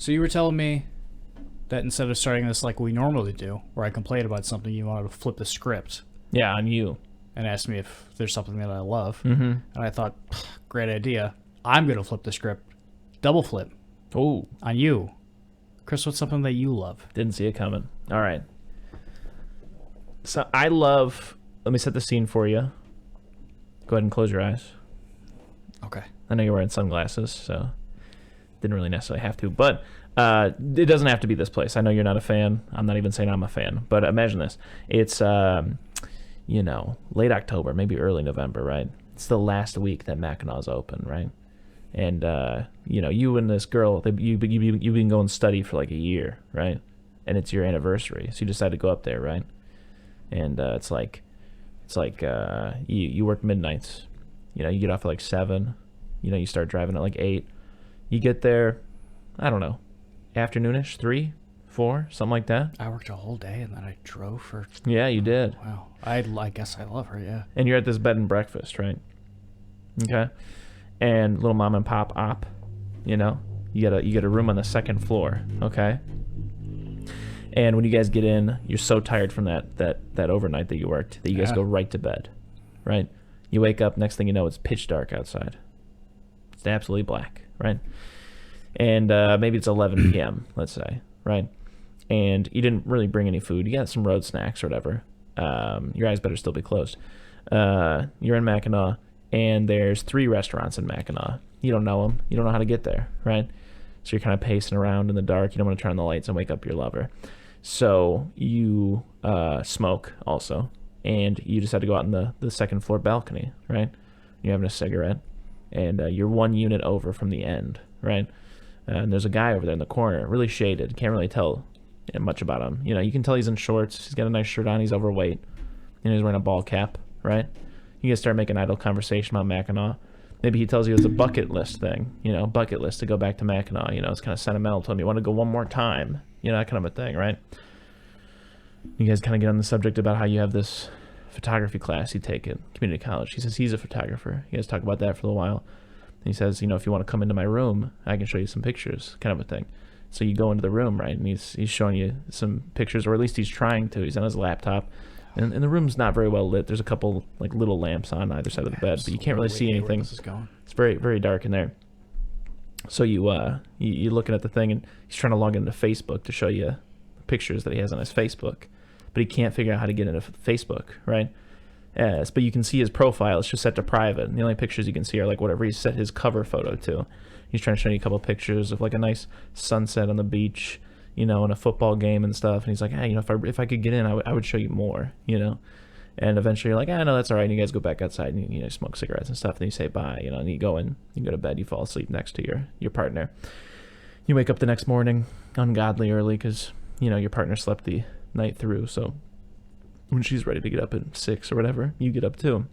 So you were telling me that instead of starting this like we normally do, where I complain about something, you wanted to flip the script. Yeah, on you. And ask me if there's something that I love. Mm-hmm. And I thought, great idea. I'm going to flip the script. Double flip. Oh. On you. Chris, what's something that you love? Didn't see it coming. All right. So I love... Let me set the scene for you. Go ahead and close your eyes. Okay. I know you're wearing sunglasses, so didn't really necessarily have to. But it doesn't have to be this place. I know you're not a fan. I'm not even saying I'm a fan. But imagine this. It's, late October, maybe early November, right? It's the last week that Mackinaw's open, right? And, you and this girl, you've been going study for like a year, right? And it's your anniversary. So you decide to go up there, right? And it's like you work midnights. You get off at like 7. You start driving at like 8. You get there, I don't know, afternoonish, 3, 4, something like that. I worked a whole day and then I drove for... Yeah, you did. Wow. I guess I love her, yeah. And you're at this bed and breakfast, right? Okay. And little mom and pop op, you get a room on the second floor, okay? And when you guys get in, you're so tired from that overnight that you worked that you guys go right to bed, right? You wake up, next thing you know, it's pitch dark outside. It's absolutely black, right? And maybe it's 11 p.m., let's say, right? And you didn't really bring any food. You got some road snacks or whatever. Your eyes better still be closed. You're in Mackinac, and there's 3 restaurants in Mackinac. You don't know them. You don't know how to get there, right? So you're kind of pacing around in the dark. You don't want to turn on the lights and wake up your lover. So you smoke also, and you decide to go out in the second floor balcony, right? You're having a cigarette, and you're 1 unit over from the end, right? And there's a guy over there in the corner, really shaded. Can't really tell much about him. You can tell he's in shorts. He's got a nice shirt on. He's overweight. And he's wearing a ball cap, right? You guys start making idle conversation about Mackinac. Maybe he tells you it's a bucket list thing, bucket list to go back to Mackinac. It's kind of sentimental to him. You want to go one more time, that kind of a thing, right? You guys kind of get on the subject about how you have this photography class you take at community college. He says he's a photographer. You guys talk about that for a little while. And he says, if you want to come into my room, I can show you some pictures, kind of a thing. So you go into the room, right? And he's showing you some pictures, or at least he's trying to. He's on his laptop. And the room's not very well lit. There's a couple like little lamps on either side of the bed, but you can't really see anything. This is going. It's very, very dark in there. So you're looking at the thing, and he's trying to log into Facebook to show you pictures that he has on his Facebook, but he can't figure out how to get into Facebook, right? Yes, but you can see his profile. It's just set to private, and the only pictures you can see are like whatever he set his cover photo to. He's trying to show you a couple of pictures of like a nice sunset on the beach, and a football game and stuff. And he's like, hey, if I could get in, I would show you more, And eventually you're like, no, that's all right. And you guys go back outside and you smoke cigarettes and stuff. And you say bye, and you go to bed. You fall asleep next to your partner. You wake up the next morning ungodly early because, your partner slept the night through. So when she's ready to get up at 6 or whatever, you get up too.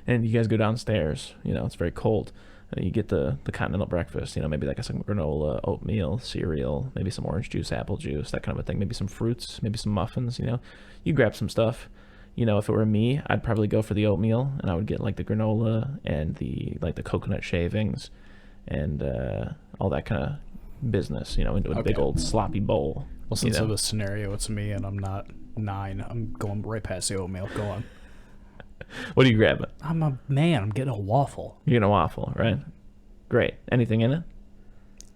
And you guys go downstairs. It's very cold. You get the continental breakfast, maybe like some granola, oatmeal, cereal, maybe some orange juice, apple juice, that kind of a thing. Maybe some fruits, maybe some muffins, You grab some stuff. If it were me, I'd probably go for the oatmeal, and I would get like the granola and the coconut shavings and all that kind of business, into a big old sloppy bowl. Well, since it was scenario, it's me, and I'm not 9. I'm going right past the oatmeal. Go on. What do you grab? I'm a man. I'm getting a waffle. You're getting a waffle, right? Great. Anything in it?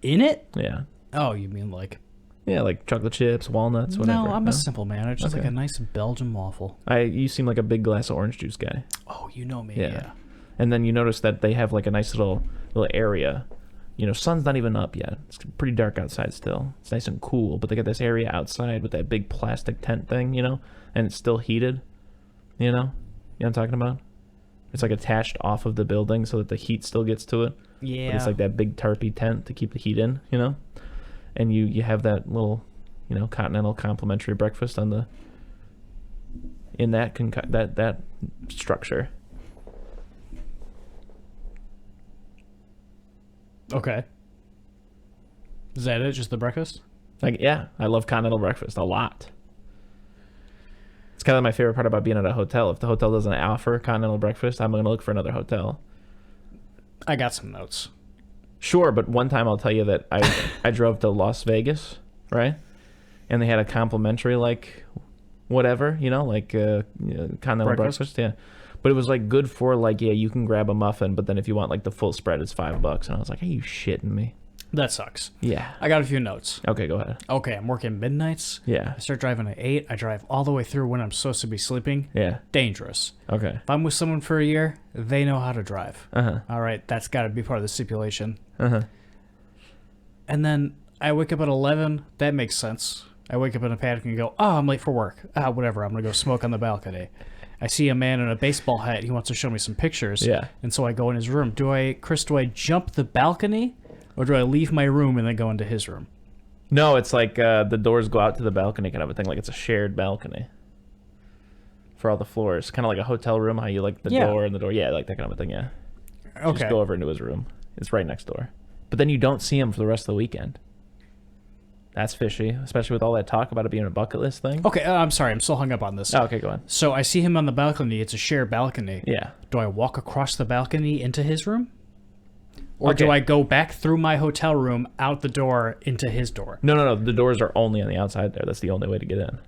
In it? Yeah. Oh, you mean like... Yeah, like chocolate chips, walnuts, whatever. No, I'm a simple man. I just like a nice Belgian waffle. You seem like a big glass of orange juice guy. Oh, you know me, yeah. And then you notice that they have like a nice little area. Sun's not even up yet. It's pretty dark outside still. It's nice and cool, but they got this area outside with that big plastic tent thing, and it's still heated, You know what I'm talking about? It's like attached off of the building so that the heat still gets to it. Yeah. But it's like that big tarpy tent to keep the heat in, And you have that little, continental complimentary breakfast in that structure. Okay. Is that it? Just the breakfast? I love continental breakfast a lot. It's kind of my favorite part about being at a hotel. If the hotel doesn't offer continental breakfast, I'm going to look for another hotel. I got some notes. Sure, but one time I'll tell you that I drove to Las Vegas, right? And they had a complimentary like whatever, continental breakfast, yeah. But it was like good for like, yeah, you can grab a muffin, but then if you want like the full spread, it's $5. And I was like, are you shitting me? That sucks. Yeah. I got a few notes. Okay, go ahead. Okay, I'm working midnights. Yeah. I start driving at 8. I drive all the way through when I'm supposed to be sleeping. Yeah. Dangerous. Okay. If I'm with someone for a year, they know how to drive. Uh-huh. All right, that's got to be part of the stipulation. Uh-huh. And then I wake up at 11. That makes sense. I wake up in a panic and go, oh, I'm late for work. Whatever, I'm going to go smoke on the balcony. I see a man in a baseball hat. He wants to show me some pictures. Yeah. And so I go in his room. Do I jump the balcony? Or do I leave my room and then go into his room? No, it's like the doors go out to the balcony kind of a thing. Like it's a shared balcony for all the floors. Kind of like a hotel room, how you like the door and the door. Yeah, like that kind of a thing, yeah. Okay. Just go over into his room. It's right next door. But then you don't see him for the rest of the weekend. That's fishy, especially with all that talk about it being a bucket list thing. Okay, I'm sorry. I'm still hung up on this. Oh, okay, go on. So I see him on the balcony. It's a shared balcony. Yeah. Do I walk across the balcony into his room? Or Okay. do I go back through my hotel room, out the door, into his door? No. The doors are only on the outside there. That's the only way to get in.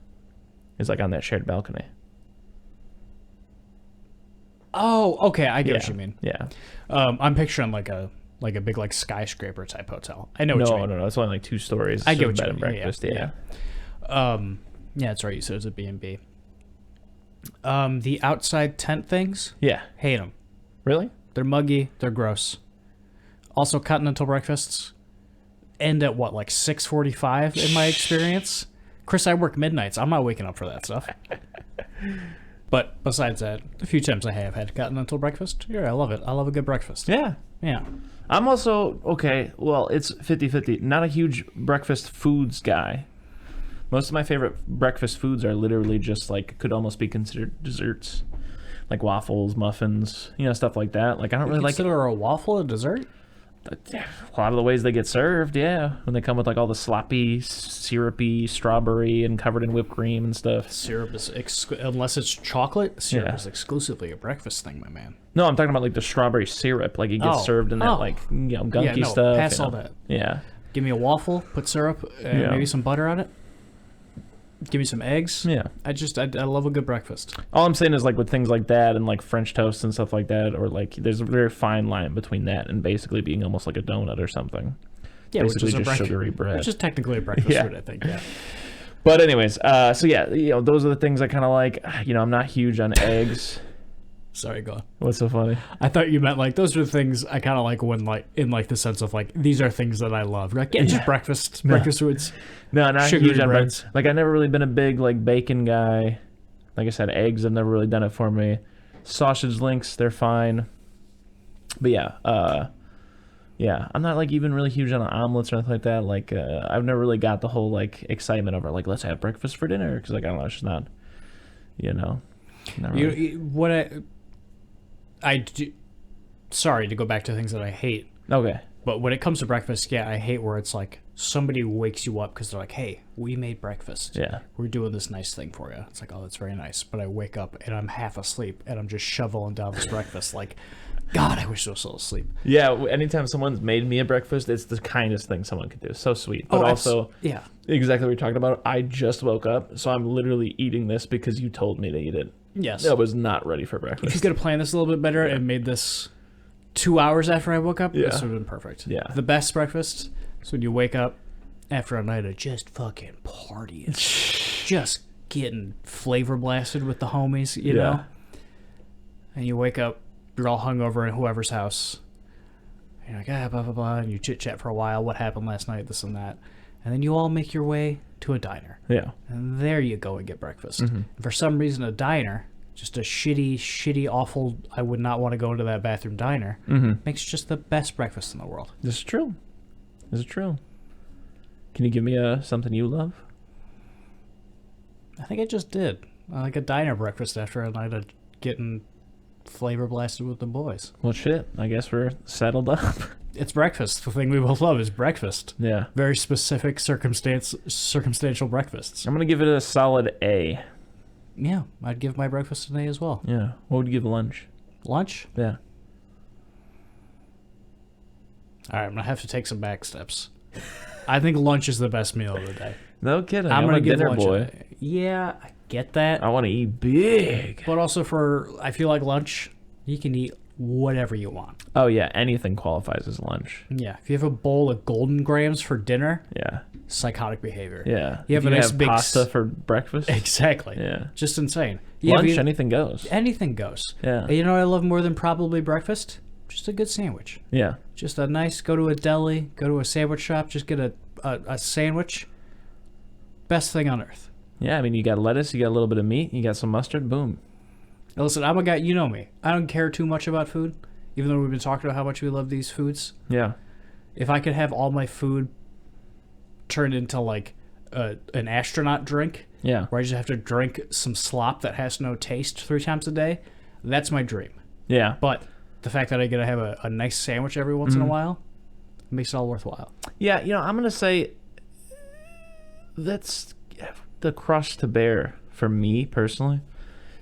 It's like on that shared balcony. Oh, okay. I get what you mean. Yeah. I'm picturing like a big like skyscraper type hotel. I know what you mean. No. It's only like 2 stories. I get what bed you and mean. breakfast. Yeah. Yeah, that's right. You said it was a B&B. The outside tent things, Yeah. hate them. Really? They're muggy. They're gross. Also, continental breakfasts end at what, like 6:45 in my experience. Chris, I work midnights. I'm not waking up for that stuff. But besides that, a few times I have had continental breakfast. Yeah, I love it. I love a good breakfast. Yeah. Yeah. I'm also, okay, well, it's 50-50. Not a huge breakfast foods guy. Most of my favorite breakfast foods are literally just like, could almost be considered desserts. Like waffles, muffins, stuff like that. Like, I don't really like Consider a waffle a dessert? a lot of the ways they get served, yeah. When they come with like all the sloppy, syrupy, strawberry, and covered in whipped cream and stuff. Syrup is, unless it's chocolate, syrup Yeah. is exclusively a breakfast thing, my man. No, I'm talking about like the strawberry syrup. Like it gets served in that gunky stuff. Pass all that. Yeah. Give me a waffle, put syrup, maybe some butter on it. Give me some eggs. Yeah. I love a good breakfast. All I'm saying is like with things like that and like French toast and stuff like that, or like there's a very fine line between that and basically being almost like a donut or something. Yeah, Basically which is just sugary bread. Which is technically a breakfast Yeah. food, I think. Yeah. But anyways, so yeah, those are the things I kind of like. I'm not huge on eggs. Sorry, go on. What's so funny? I thought you meant like those are the things I kind of like when like in like the sense of like these are things that I love. Like just breakfast foods. No, not Sugary huge on breads. bread. Like I've never really been a big like bacon guy. Like I said, eggs have never really done it for me. Sausage links, they're fine. But yeah, I'm not like even really huge on omelets or anything like that. Like I've never really got the whole like excitement over like let's have breakfast for dinner because like I don't know, it's just not, not really. I do. Sorry to go back to things that I hate. Okay. But when it comes to breakfast, yeah, I hate where it's like somebody wakes you up because they're like, hey, we made breakfast. Yeah. We're doing this nice thing for you. It's like, oh, that's very nice. But I wake up and I'm half asleep and I'm just shoveling down this breakfast. Like, God, I wish I was still asleep. Yeah, anytime someone's made me a breakfast, it's the kindest thing someone could do. So sweet. But also, yeah, exactly what you're talking about. I just woke up, so I'm literally eating this because you told me to eat it. yes. I was not ready for If breakfast. you could have planned this a little bit better and made this 2 hours after I woke up, this would have been perfect. Yeah. The best breakfast is when you wake up after a night of just fucking partying. Just getting flavor blasted with the homies, you know? And you wake up, you're all hungover in whoever's house. And you're like, blah, blah, blah. And you chit-chat for a while. What happened last night, this and that. And then you all make your way to a diner. Yeah. And there you go and get breakfast. Mm-hmm. And for some reason, a diner, just a shitty, awful, I would not want to go into that bathroom diner, makes just the best breakfast in the world. This is true. This is true. Can you give me something you love? I think I just did. I like a diner breakfast after a night of getting flavor blasted with the boys. Well, shit. I guess we're settled up. It's breakfast. The thing we both love is breakfast. Yeah. Very specific circumstantial breakfasts. I'm going to give it a solid A. Yeah, I'd give my breakfast an A as well. Yeah. What would you give lunch? Lunch? Yeah. All right, I'm gonna have to take some back steps. I think lunch is the best meal of the day. No kidding. I'm a gonna give dinner lunch. boy. Yeah, I get that. I want to eat big. But also I feel like lunch, you can eat whatever you want. Oh yeah, anything qualifies as lunch. Yeah, if you have a bowl of Golden Grams for dinner, Yeah. psychotic behavior. Yeah. You have a nice big pasta for breakfast. Exactly. Yeah. Just insane. Lunch, anything goes. Anything goes. Yeah. And you know what I love more than probably breakfast? Just a good sandwich. Yeah. Just a nice, go to a deli, go to a sandwich shop, just get a sandwich. Best thing on earth. Yeah, I mean, you got lettuce, you got a little bit of meat, you got some mustard, boom. Now listen, I'm a guy, you know me. I don't care too much about food, even though we've been talking about how much we love these foods. Yeah. If I could have all my food turned into like an astronaut drink, Yeah. where I just have to drink some slop that has no taste 3 times a day, that's my dream. Yeah. But the fact that I get to have a nice sandwich every once in a while makes it all worthwhile. Yeah, I'm going to say that's the cross to bear for me personally.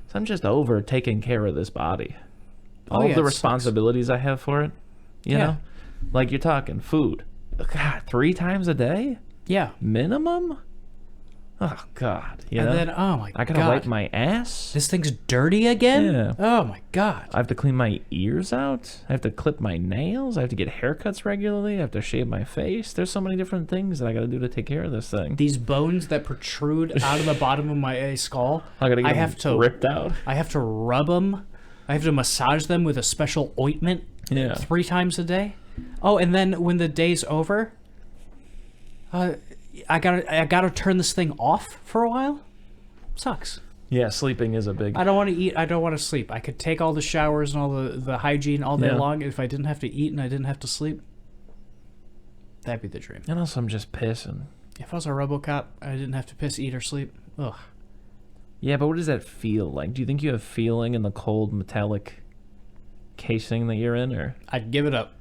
So I'm just over taking care of this body. All of the responsibilities I have for it, you know? Like you're talking food. God, 3 times a day? Yeah. Minimum? Oh, God. Then, oh my God. I gotta wipe my ass? This thing's dirty again? Yeah. Oh my God. I have to clean my ears out. I have to clip my nails. I have to get haircuts regularly. I have to shave my face. There's so many different things that I gotta do to take care of this thing. These bones that protrude out of the bottom of my skull, I gotta get them ripped out. I have to rub them. I have to massage them with a special ointment 3 times a day. Oh, and then when the day's over, I gotta turn this thing off for a while. Sucks. Yeah, sleeping is a big... I don't want to eat. I don't want to sleep. I could take all the showers and all the hygiene all day long. If I didn't have to eat and I didn't have to sleep, that'd be the dream. And also, I'm just pissing. If I was a RoboCop, I didn't have to piss, eat, or sleep. Ugh. Yeah, but what does that feel like? Do you think you have feeling in the cold metallic casing that you're in, or... I'd give it up.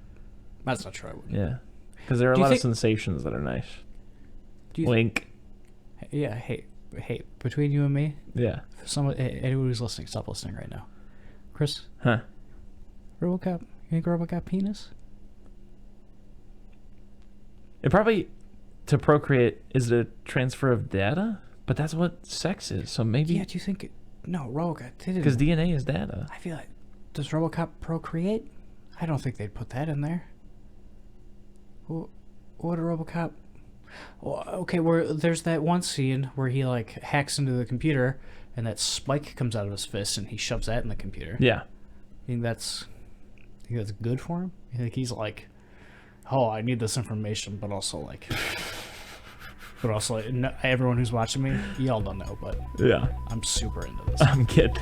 That's not true. I wouldn't. Yeah. Because there are a lot of sensations that are nice. Wink. Yeah, hey, between you and me, anyone who's listening, stop listening right now. Chris? Huh? RoboCop? You think RoboCop penis? It probably, to procreate, is a transfer of data? But that's what sex is, so maybe... Yeah, do you think... No, RoboCop didn't... Because DNA is data. I feel like... Does RoboCop procreate? I don't think they'd put that in there. What a RoboCop... Well, okay, there's that one scene where he like hacks into the computer and that spike comes out of his fist and he shoves that in the computer. Yeah. You think that's good for him? You think he's like, oh, I need this information, but also like no, everyone who's watching me, y'all don't know, but yeah, I'm super into this. I'm kidding.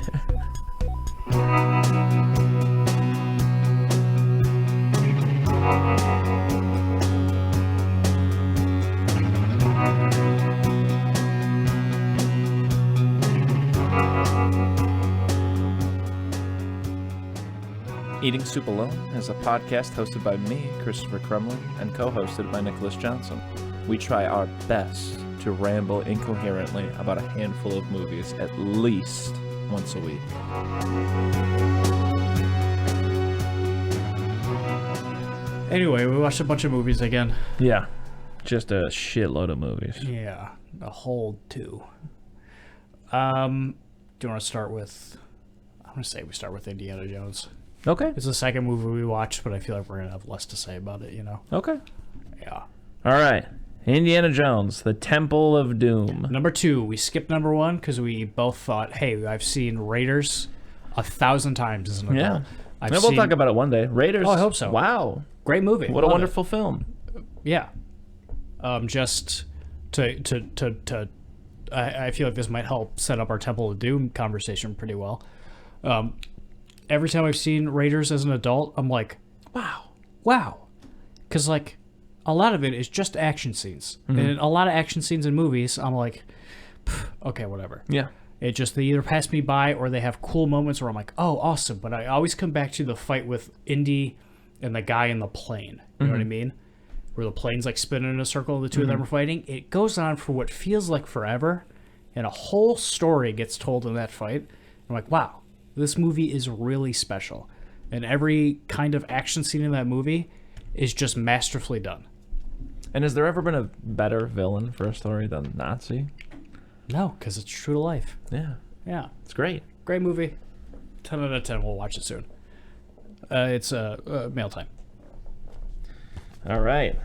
Eating Soup Alone is a podcast hosted by me, Christopher Crumley, and co-hosted by Nicholas Johnson. We try our best to ramble incoherently about a handful of movies at least once a week. Anyway, we watched a bunch of movies again. Yeah, just a shitload of movies. Yeah, a whole 2. Do you want to start with... I'm going to say we start with Indiana Jones. Okay. It's the second movie we watched, but I feel like we're going to have less to say about it, Okay. Yeah. All right. Indiana Jones, The Temple of Doom. Number 2, we skipped number 1 because we both thought, hey, I've seen Raiders 1,000 times as an adult. Yeah. We'll talk about it one day. Raiders. Oh, I hope so. Wow. Great movie. What a wonderful film. Yeah. Just to I feel like this might help set up our Temple of Doom conversation pretty well. Every time I've seen Raiders as an adult, I'm like, wow. Because, like, a lot of it is just action scenes. Mm-hmm. And a lot of action scenes in movies, I'm like, okay, whatever. Yeah. It just, they either pass me by or they have cool moments where I'm like, oh, awesome. But I always come back to the fight with Indy and the guy in the plane. You know what I mean? Where the plane's, like, spinning in a circle and the two of them are fighting. It goes on for what feels like forever. And a whole story gets told in that fight. I'm like, wow. This movie is really special. And every kind of action scene in that movie is just masterfully done. And has there ever been a better villain for a story than Nazi? No, because it's true to life. Yeah. Yeah. It's great. Great movie. 10 out of 10. We'll watch it soon. It's mail time. All right.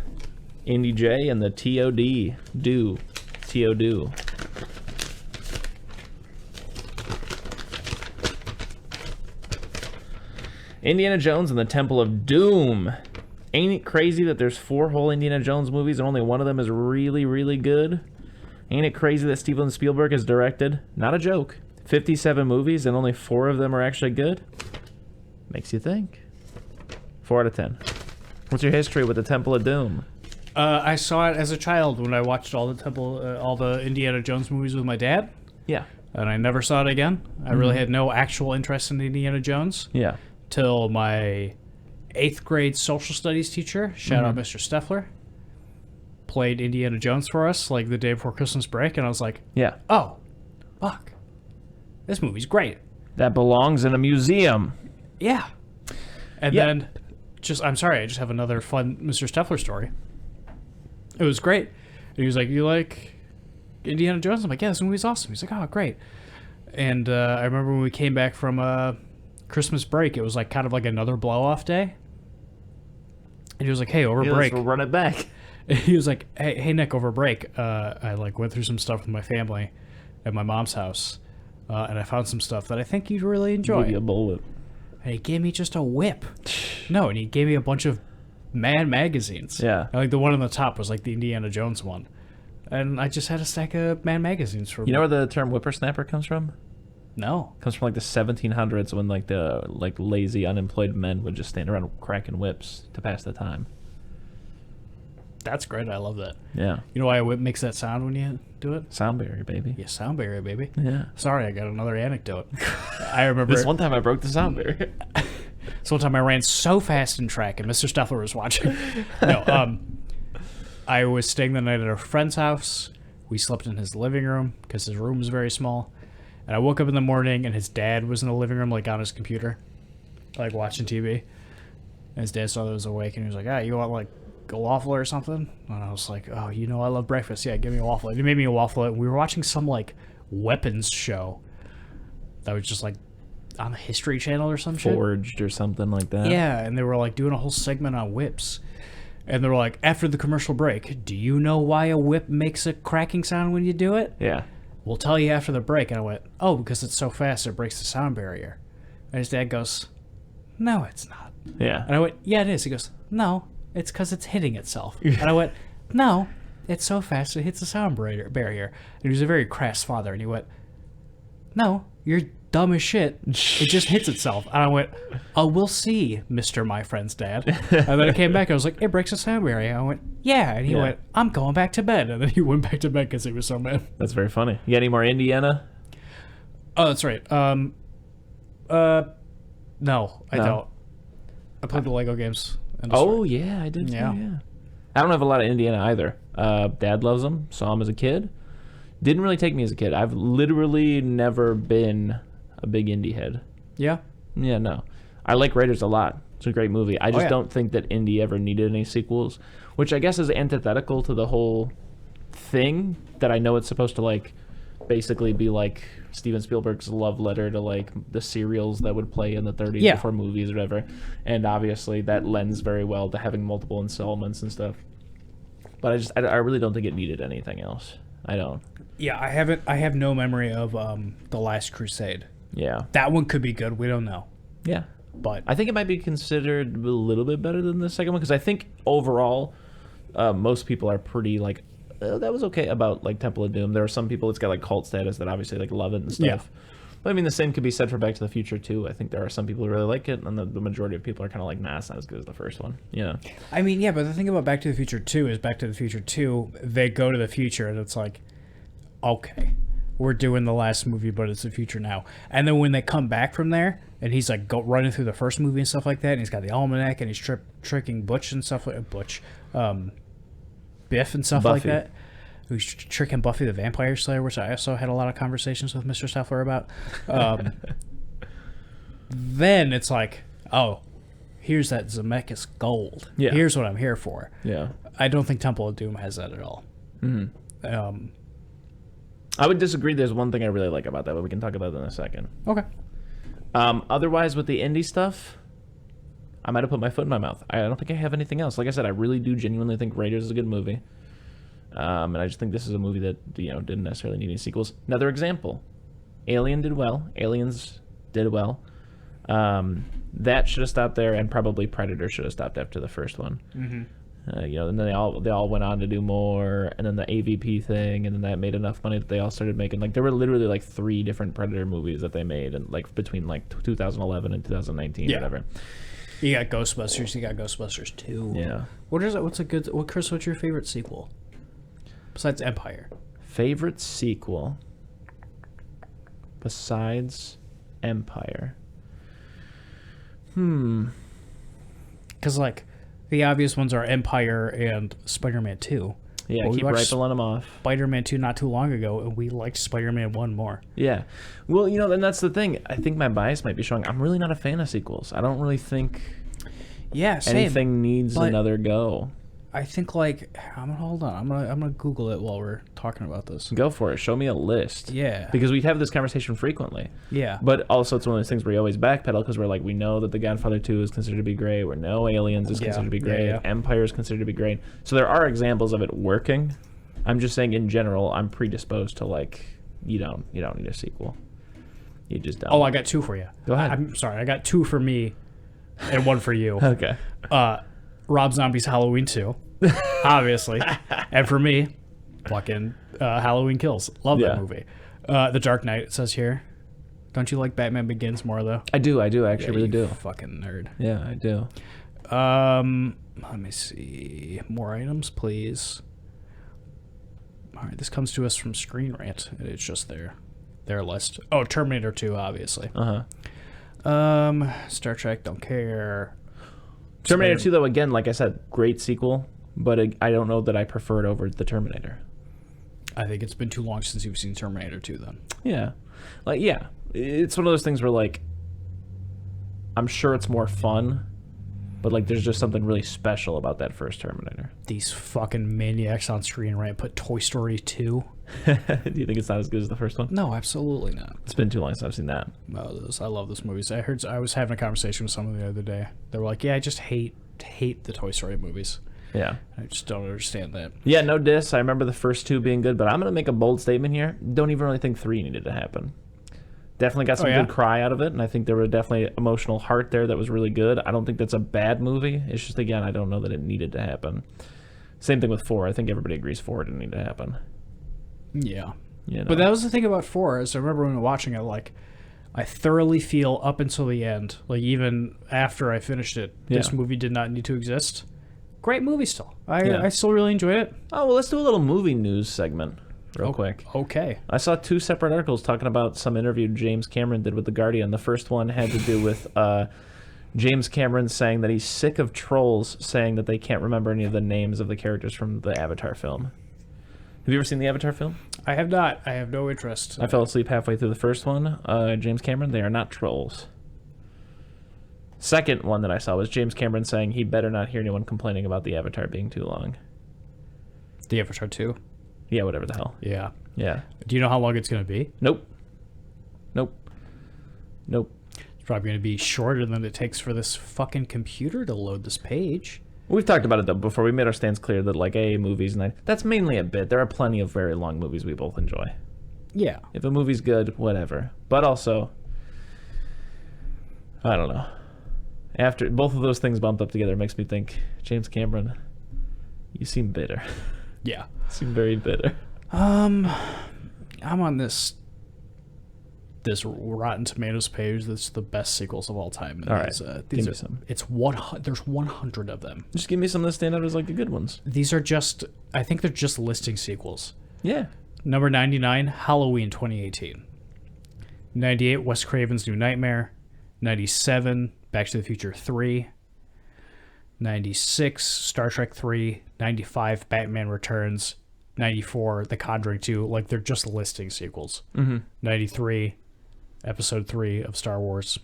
Indy J and the TOD. TOD. Indiana Jones and the Temple of Doom. Ain't it crazy that there's 4 whole Indiana Jones movies and only one of them is really, really good? Ain't it crazy that Steven Spielberg has directed, not a joke, 57 movies and only 4 of them are actually good? Makes you think. 4 out of 10. What's your history with the Temple of Doom? I saw it as a child when I watched all the Indiana Jones movies with my dad. Yeah. And I never saw it again. I really had no actual interest in Indiana Jones. Yeah. Till my 8th grade social studies teacher, shout out Mr. Steffler, played Indiana Jones for us like the day before Christmas break, and I was like, Yeah. oh, fuck. This movie's great. That belongs in a museum. Yeah. And Yeah. then, I'm sorry, I just have another fun Mr. Steffler story. It was great. And he was like, you like Indiana Jones? I'm like, yeah, this movie's awesome. He's like, oh, great. And I remember when we came back from Christmas break, it was like kind of like another blow-off day. And he was like, hey, over break. We'll run it back. He was like, hey, Nick, over break, I like went through some stuff with my family at my mom's house, and I found some stuff that I think you'd really enjoy. Give you a bullet. And he gave me just a whip. No, and he gave me a bunch of Mad magazines. Yeah. And like the one on the top was like the Indiana Jones one. And I just had a stack of Mad magazines for You know where the term whippersnapper comes from? No. It comes from like the 1700s when like the lazy unemployed men would just stand around cracking whips to pass the time. That's great. I love that. Yeah. You know why a whip makes that sound when you do it? Sound barrier, baby. Yeah, sound barrier, baby. Yeah. Sorry, I got another anecdote. I remember This one time I broke the sound barrier. So one time I ran so fast in track, and Mr. Steffler was watching. No, I was staying the night at a friend's house. We slept in his living room because his room was very small. And I woke up in the morning, and his dad was in the living room, like on his computer, like watching TV. And his dad saw that I was awake, and he was like, you want like a waffle or something? And I was like, oh, you know I love breakfast. Yeah, give me a waffle. And he made me a waffle, and we were watching some like weapons show that was just like on the History Channel or some shit. Forged or something like that. Yeah, and they were like doing a whole segment on whips. And they were like, after the commercial break, do you know why a whip makes a cracking sound when you do it? Yeah. We'll tell you after the break. And I went, oh, because it's so fast it breaks the sound barrier. And his dad goes, no, it's not. Yeah. And I went, yeah, it is. He goes, no, it's because it's hitting itself. And I went, no, it's so fast it hits the sound barrier. And he was a very crass father. And he went, no, you're dumb as shit. It just hits itself. And I went, oh, we'll see, Mr. My Friend's dad. And then I came back. I was like, it breaks the sound barrier. I went, yeah. And he went, I'm going back to bed. And then he went back to bed because he was so mad. That's very funny. You got any more Indiana? Oh, that's right. No, I don't. I played the Lego games. Oh, yeah, I did too, yeah. I don't have a lot of Indiana either. Dad loves them. Saw them as a kid. Didn't really take me as a kid. I've literally never been a big indie head. Yeah? Yeah, no. I like Raiders a lot. It's a great movie. I just don't think that Indy ever needed any sequels, which I guess is antithetical to the whole thing that I know it's supposed to like basically be like Steven Spielberg's love letter to like the serials that would play in the 30s before movies or whatever. And obviously that lends very well to having multiple installments and stuff. But I really don't think it needed anything else. I don't. Yeah, I have no memory of The Last Crusade. Yeah. That one could be good. We don't know. Yeah. But I think it might be considered a little bit better than the second one because I think overall most people are pretty like, that was okay about like Temple of Doom. There are some people it's got like cult status that obviously like love it and stuff. Yeah. But I mean the same could be said for Back to the Future too. I think there are some people who really like it and the majority of people are kind of like, nah, it's not as good as the first one. Yeah. I mean, yeah, but the thing about Back to the Future 2 is Back to the Future 2, they go to the future and it's like, okay, we're doing the last movie, but it's the future now. And then when they come back from there, and he's like running through the first movie and stuff like that, and he's got the almanac, and he's tricking Butch and stuff like Biff and stuff like that. Who's tricking Buffy the Vampire Slayer, which I also had a lot of conversations with Mr. Steffler about. Then it's like, oh, here's that Zemeckis gold. Yeah. Here's what I'm here for. Yeah. I don't think Temple of Doom has that at all. I would disagree. There's one thing I really like about that, but we can talk about that in a second. Okay. Otherwise, with the indie stuff, I might have put my foot in my mouth. I don't think I have anything else. Like I said, I really do genuinely think Raiders is a good movie. And I just think this is a movie that, didn't necessarily need any sequels. Another example. Alien did well. Aliens did well. That should have stopped there, and probably Predator should have stopped after the first one. Mm-hmm. And then they all went on to do more, and then the AVP thing, and then that made enough money that they all started making, like, there were literally like 3 different Predator movies that they made, and like between like 2011 and 2019, whatever. You got Ghostbusters. You got Ghostbusters 2. Yeah. Chris? What's your favorite sequel besides Empire? Favorite sequel besides Empire. Because like the obvious ones are Empire and Spider-Man 2. Yeah, keep rifling them off. Spider-Man 2 not too long ago, and we liked Spider-Man 1 more. Yeah. Well, then that's the thing. I think my bias might be showing. I'm really not a fan of sequels. I don't really think anything needs another go. I think like hold on. I'm gonna Google it while we're talking about this. Go for it. Show me a list. Yeah. Because we have this conversation frequently. Yeah. But also it's one of those things where you always backpedal because we're like, we know that The Godfather 2 is considered to be great. We know Aliens is considered to be great. Yeah. Empire is considered to be great. So there are examples of it working. I'm just saying in general, I'm predisposed to like, you don't need a sequel. You just don't. Oh, I got 2 for you. Go ahead. I'm sorry. I got 2 for me and 1 for you. Okay. Rob Zombie's Halloween 2. Obviously. And for me, fucking Halloween Kills. Love that movie. The Dark Knight, it says here. Don't you like Batman Begins more, though? I do. I actually really do. Fucking nerd. Yeah, I do. Let me see. More items, please. All right, this comes to us from Screen Rant. It's just their list. Oh, Terminator 2, obviously. Star Trek, don't care. Terminator 2, though, again, like I said, great sequel. But I don't know that I prefer it over the Terminator. I think it's been too long since you've seen Terminator 2, then. Yeah. It's one of those things where, like, I'm sure it's more fun, but, like, there's just something really special about that first Terminator. These fucking maniacs on Screen Rant put Toy Story 2. Do you think it's not as good as the first one? No, absolutely not. It's been too long since I've seen that. No, I love those movies. I was having a conversation with someone the other day. They were like, yeah, I just hate the Toy Story movies. Yeah. I just don't understand that. Yeah, no diss. I remember the first 2 being good, but I'm going to make a bold statement here. Don't even really think 3 needed to happen. Definitely got some good cry out of it, and I think there was definitely emotional heart there that was really good. I don't think that's a bad movie. It's just, again, I don't know that it needed to happen. Same thing with 4. I think everybody agrees 4 didn't need to happen. Yeah. But that was the thing about 4, is I remember when we were watching it, like, I thoroughly feel up until the end, like even after I finished it, this movie did not need to exist. Great movie still. I still really enjoyed it. Oh, well, let's do a little movie news segment real quick. Okay. I saw 2 separate articles talking about some interview James Cameron did with The Guardian. The first one had to do with James Cameron saying that he's sick of trolls saying that they can't remember any of the names of the characters from the Avatar film. Have you ever seen the Avatar film? I have not. I have no interest. I fell asleep halfway through the first one. James Cameron, they are not trolls. Second one that I saw was James Cameron saying he better not hear anyone complaining about the Avatar being too long. The Avatar 2? Yeah, whatever the hell. Yeah. Yeah. Do you know how long it's going to be? Nope. It's probably going to be shorter than it takes for this fucking computer to load this page. We've talked about it, though, before. We made our stance clear that, like, movies, and that's mainly a bit. There are plenty of very long movies we both enjoy. Yeah. If a movie's good, whatever. But also, I don't know. After both of those things bumped up together, it makes me think, James Cameron, you seem bitter. Yeah. You seem very bitter. I'm on this Rotten Tomatoes page that's the best sequels of all time. And all right. Give me some. There's 100 of them. Just give me some that stand out as like the good ones. These are just, I think they're just listing sequels. Yeah. Number 99, Halloween 2018. 98, Wes Craven's New Nightmare. 97, Back to the Future 3. 96, Star Trek 3. 95, Batman Returns. 94, The Conjuring 2. Like, they're just listing sequels. 93, Episode 3 of Star Wars.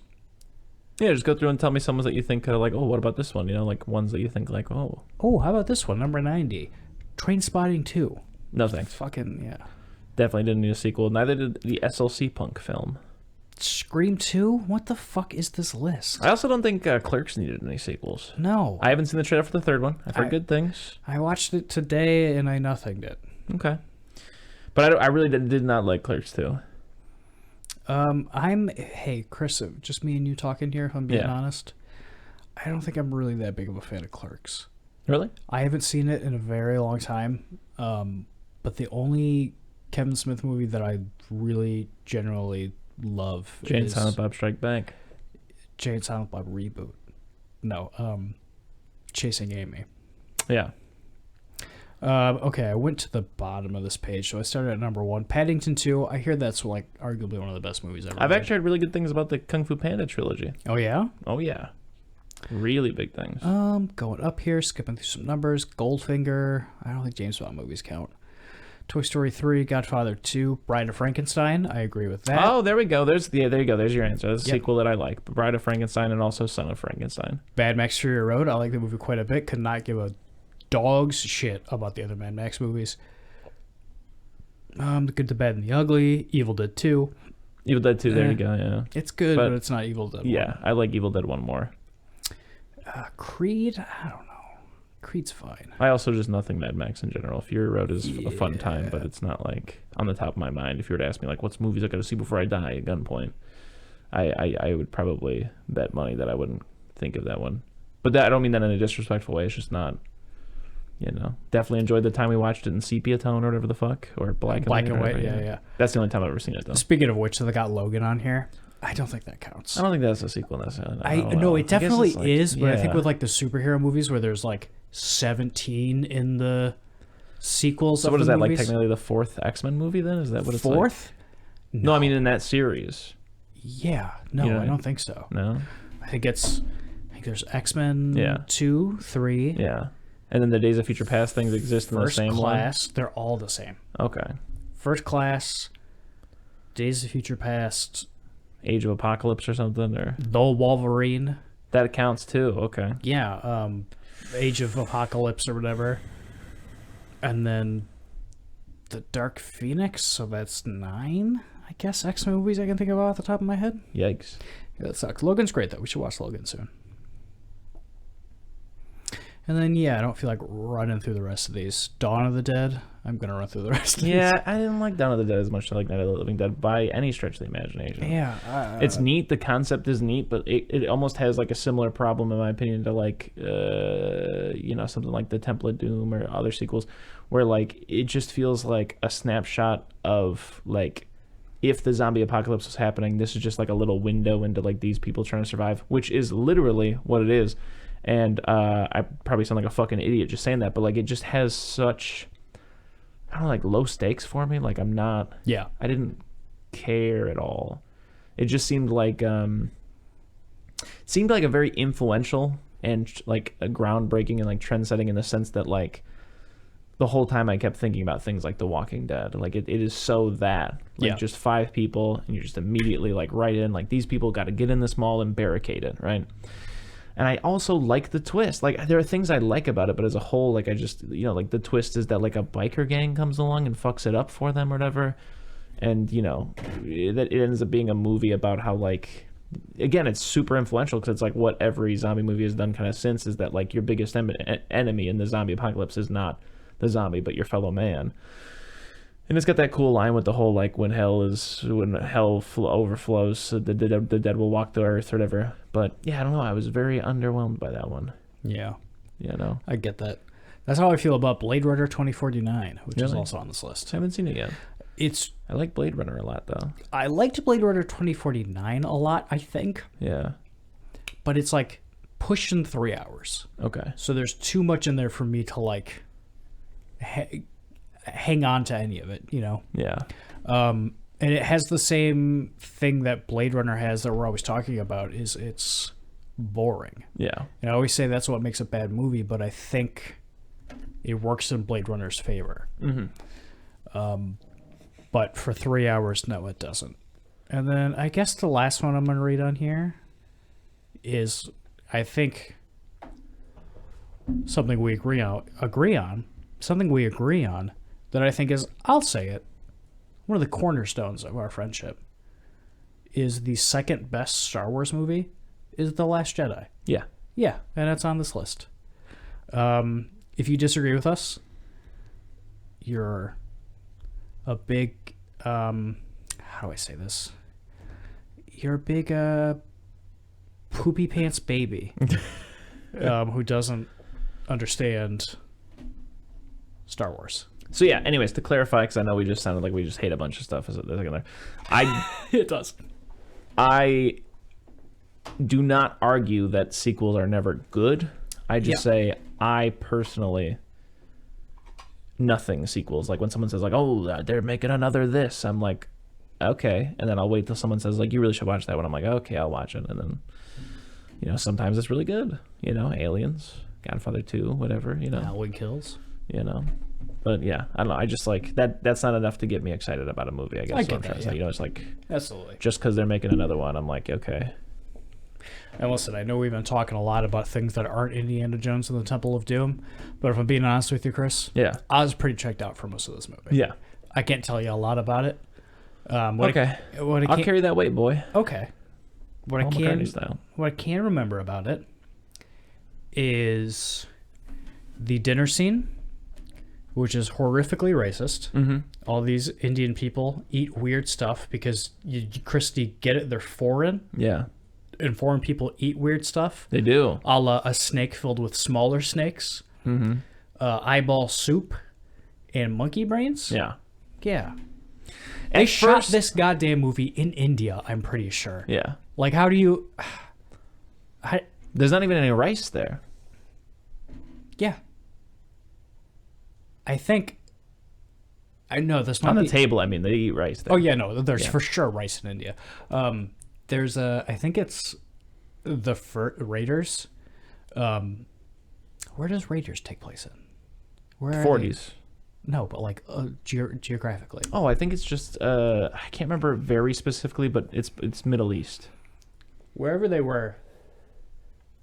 Yeah, just go through and tell me some ones that you think like, oh, what about this one? You know, like ones that you think like, oh. Oh, how about this one? Number 90. Trainspotting 2. No thanks. Fucking, yeah. Definitely didn't need a sequel. Neither did the SLC Punk film. Scream 2? What the fuck is this list? I also don't think Clerks needed any sequels. No. I haven't seen the trailer for the third one. I've heard good things. I watched it today and I nothinged it. Okay. But I really did not like Clerks 2. Hey, Chris, just me and you talking here, if I'm being honest. I don't think I'm really that big of a fan of Clerks. Really? I haven't seen it in a very long time. But the only Kevin Smith movie that I really generally love Jane is Silent Bob Strike Back. Jane Silent Bob reboot. No, Chasing Amy. Yeah. Okay, I went to the bottom of this page, so I started at number 1. Paddington 2, I hear that's like arguably one of the best movies ever I've made. actually heard really good things about the Kung Fu Panda trilogy. Oh, yeah? Oh, yeah. Really big things. Going up here, skipping through some numbers. Goldfinger, I don't think James Bond movies count. Toy Story 3, Godfather 2, Bride of Frankenstein, I agree with that. Oh, there we go. There you go. There's your answer. There's a sequel that I like. Bride of Frankenstein and also Son of Frankenstein. Mad Max Fury Road, I like the movie quite a bit. Could not give a dog's shit about the other Mad Max movies. The Good, the Bad, and the Ugly, Evil Dead 2. Evil Dead 2, there you go, yeah. It's good, but it's not Evil Dead 1. Yeah, I like Evil Dead 1 more. Creed, I don't know. Creed's fine. I also just nothing Mad Max in general. Fury Road is a fun time, but it's not like on the top of my mind. If you were to ask me like what's movies I gotta see before I die at gunpoint, I would probably bet money that I wouldn't think of that one. But that I don't mean that in a disrespectful way. It's just not, definitely enjoyed the time we watched it in sepia tone or whatever the fuck, or black and white. Yeah. That's the only time I've ever seen it though. Speaking of which, they got Logan on here. I don't think that counts. I don't think that's a sequel necessarily. No, it definitely is, but I think with like the superhero movies where there's like 17 in the sequels. So what is that, like technically the fourth X-Men movie then? Is that what it's fourth? Like? No, I mean in that series. Yeah, no, I don't think so. No, I think there's X-Men 2, 3. Yeah, and then the Days of Future Past things exist in the same class. one? They're all the same. Okay. First Class, Days of Future Past, Age of Apocalypse or something, or The Wolverine. That counts too. Okay. Yeah, Age of Apocalypse or whatever, and then the Dark Phoenix. So that's 9, I guess. X-Men movies I can think of off the top of my head. Yikes. Yeah, that sucks. Logan's great though. We should watch Logan soon. And then I don't feel like running through the rest of these. Dawn of the Dead. I'm gonna run through the rest of these. Yeah, I didn't like Dawn of the Dead as much as I like Night of the Living Dead by any stretch of the imagination. Yeah, it's neat. The concept is neat, but it almost has like a similar problem in my opinion to like something like the Temple of Doom or other sequels, where like it just feels like a snapshot of like if the zombie apocalypse was happening, this is just like a little window into like these people trying to survive, which is literally what it is. And I probably sound like a fucking idiot just saying that, but like it just has such, I don't know, like low stakes for me. Like I didn't care at all. It just seemed like a very influential and like a groundbreaking and like trend setting in the sense that like the whole time I kept thinking about things like The Walking Dead. Like it is so that like just 5 people and you're just immediately like right in, like these people got to get in this mall and barricade it, right? And I also like the twist. Like there are things I like about it, but as a whole, like I just, like the twist is that like a biker gang comes along and fucks it up for them or whatever. And, that it ends up being a movie about how like, again, it's super influential because it's like what every zombie movie has done kind of since is that like your biggest enemy in the zombie apocalypse is not the zombie, but your fellow man. And it's got that cool line with the whole like when hell overflows, so the dead will walk the earth or whatever. But yeah, I don't know. I was very underwhelmed by that one. Yeah, I get that. That's how I feel about Blade Runner 2049, which is also on this list. I haven't seen it yet. I like Blade Runner a lot though. I liked Blade Runner 2049 a lot, I think. Yeah, but it's like pushing 3 hours. Okay, so there's too much in there for me to like hang on to any of it, Yeah. And it has the same thing that Blade Runner has that we're always talking about is it's boring. Yeah. And I always say that's what makes a bad movie, but I think it works in Blade Runner's favor. Mm-hmm. But for 3 hours, no, it doesn't. And then I guess the last one I'm going to read on here is, I think, something we agree on, that I think is, I'll say it, one of the cornerstones of our friendship is the second best Star Wars movie is The Last Jedi. Yeah. Yeah, and it's on this list. If you disagree with us, you're a big, how do I say this? You're a big poopy pants baby who doesn't understand Star Wars. So yeah, anyways, to clarify, because I know we just sounded like we just hate a bunch of stuff. It does. I do not argue that sequels are never good. I just say I personally, nothing sequels. Like when someone says like, oh, they're making another this, I'm like, okay. And then I'll wait till someone says like, you really should watch that one. I'm like, okay, I'll watch it. And then, sometimes it's really good. Aliens, Godfather 2, whatever, Halloween Kills. But yeah, I don't know. I just like that. That's not enough to get me excited about a movie. I guess. I get that, yeah. It's like absolutely. Just because they're making another one, I'm like, okay. And listen, I know we've been talking a lot about things that aren't Indiana Jones and the Temple of Doom, but if I'm being honest with you, Chris, I was pretty checked out for most of this movie. Yeah, I can't tell you a lot about it. Okay, I'll carry that weight, boy. Okay. What I can remember about it is the dinner scene, which is horrifically racist. Mm-hmm. All these Indian people eat weird stuff because, Christy, get it? They're foreign. Yeah. And foreign people eat weird stuff. They do. A la a snake filled with smaller snakes. Mm-hmm. Eyeball soup and monkey brains. Yeah. Yeah. They shot this goddamn movie in India, I'm pretty sure. Yeah. Like, how do you... There's not even any rice there. Yeah. I think... I know this might on the table. I mean, they eat rice there. Oh yeah, no, there's for sure rice in India. There's I think it's the Raiders. Where does Raiders take place in? Where 40s. No, but like geographically. Oh, I think it's just I can't remember very specifically, but it's Middle East. Wherever they were,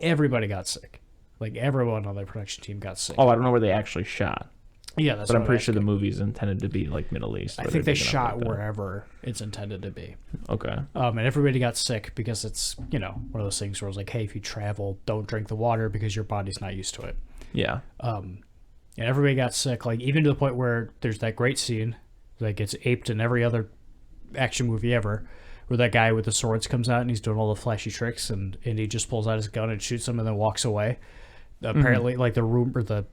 everybody got sick. Like everyone on their production team got sick. Oh, I don't know where they actually shot. Yeah, that's. But I'm pretty sure the movie's intended to be like Middle East. I think they shot wherever it's intended to be. Okay. And everybody got sick because it's one of those things where it's like, hey, if you travel, don't drink the water because your body's not used to it. Yeah. And everybody got sick, like even to the point where there's that great scene that gets aped in every other action movie ever, where that guy with the swords comes out and he's doing all the flashy tricks, and he just pulls out his gun and shoots him and then walks away. Apparently, like the rumor, the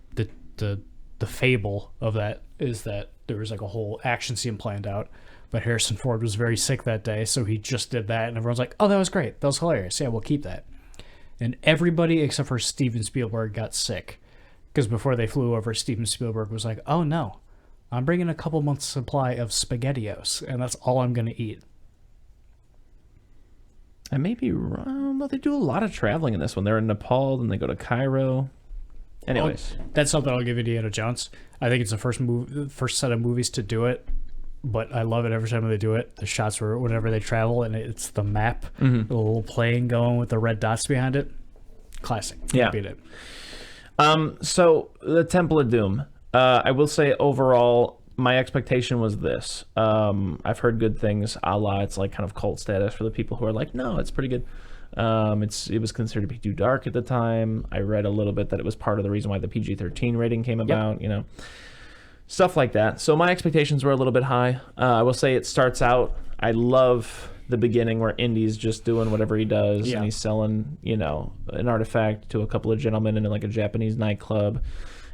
fable of that is that there was like a whole action scene planned out, but Harrison Ford was very sick that day, so he just did that, and everyone's like, "Oh, that was great, that was hilarious. Yeah, we'll keep that." And everybody except for Steven Spielberg got sick. Because before they flew over, Steven Spielberg was like, oh no, I'm bringing a couple months supply of SpaghettiOs, and that's all I'm going to eat. I may be wrong, but they do a lot of traveling in this one. They're in Nepal, then they go to Cairo. Anyways. That's something I'll give Indiana Jones. I think it's the first set of movies to do it, but I love it every time they do it. The shots where whenever they travel, and it's the map, the little plane going with the red dots behind it. Classic. Yeah. Beat it. So the Temple of Doom, I will say overall, my expectation was this. I've heard good things, a la it's like kind of cult status for the people who are like, no, it's pretty good. It was considered to be too dark at the time. I read a little bit that it was part of the reason why the PG-13 rating came about, stuff like that. So my expectations were a little bit high. I will say it starts out, I love the beginning where Indy's just doing whatever he does, and he's selling, an artifact to a couple of gentlemen in like a Japanese nightclub,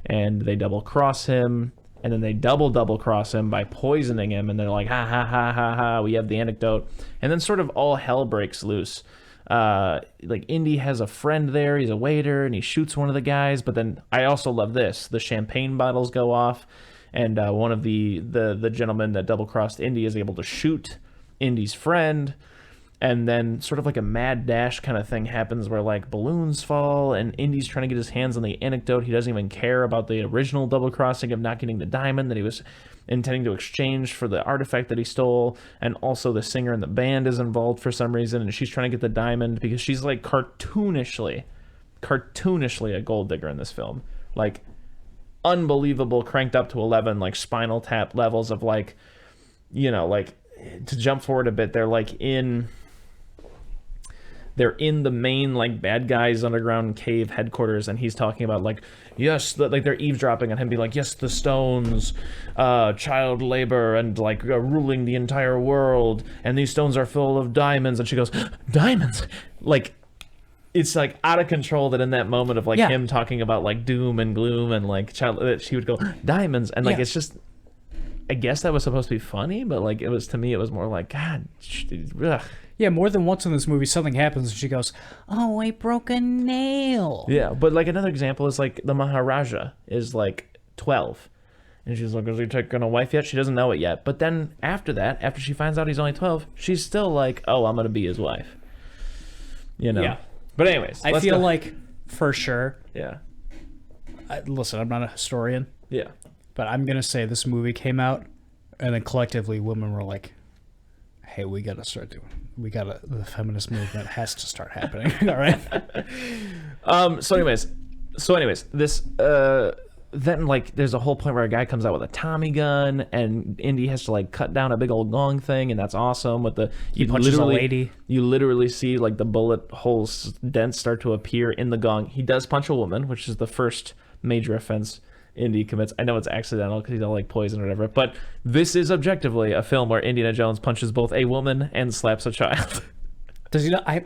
and they double cross him, and then they double cross him by poisoning him, and they're like, ha ha ha ha ha, we have the antidote, and then sort of all hell breaks loose. Like Indy has a friend there, he's a waiter, and he shoots one of the guys, but then I also love this, the champagne bottles go off, and one of the gentlemen that double crossed Indy is able to shoot Indy's friend, And then sort of like a mad dash kind of thing happens where like balloons fall and Indy's trying to get his hands on the anecdote. He doesn't even care about the original double crossing of not getting the diamond that he was intending to exchange for the artifact that he stole. And also the singer in the band is involved for some reason, and she's trying to get the diamond because she's like cartoonishly a gold digger in this film. Like unbelievable, cranked up to 11, like Spinal Tap levels of like, you know, like to jump forward a bit, they're in the main like bad guys underground cave headquarters, and he's talking about like, yes, like they're eavesdropping on him, be like, yes, the stones, child labor, and like ruling the entire world, and these stones are full of diamonds. And she goes, diamonds, like it's like out of control that in that moment of like him talking about like doom and gloom and like child, she would go diamonds, and like it's just, I guess that was supposed to be funny, but like it was, to me it was more like, God, ugh. Yeah, more than once in this movie, something happens and she goes, oh, I broke a nail. Yeah, but like another example is like the Maharaja is like 12. And she's like, is he taking a wife yet? She doesn't know it yet. But then after that, after she finds out he's only 12, she's still like, oh, I'm going to be his wife. You know? Yeah. But anyways. I feel like, for sure. Yeah. Listen, I'm not a historian. Yeah. But I'm going to say this movie came out, and then collectively women were like, hey, we got to start doing it. The feminist movement has to start happening. All right. So anyways, this, then like there's a whole point where a guy comes out with a Tommy gun, and Indy has to like cut down a big old gong thing, and that's awesome. With the he punches a lady. You literally see like the bullet holes dents start to appear in the gong. He does punch a woman, which is the first major offense Indy commits. I know it's accidental because he's all like poison or whatever, but this is objectively a film where Indiana Jones punches both a woman and slaps a child. Does he not? I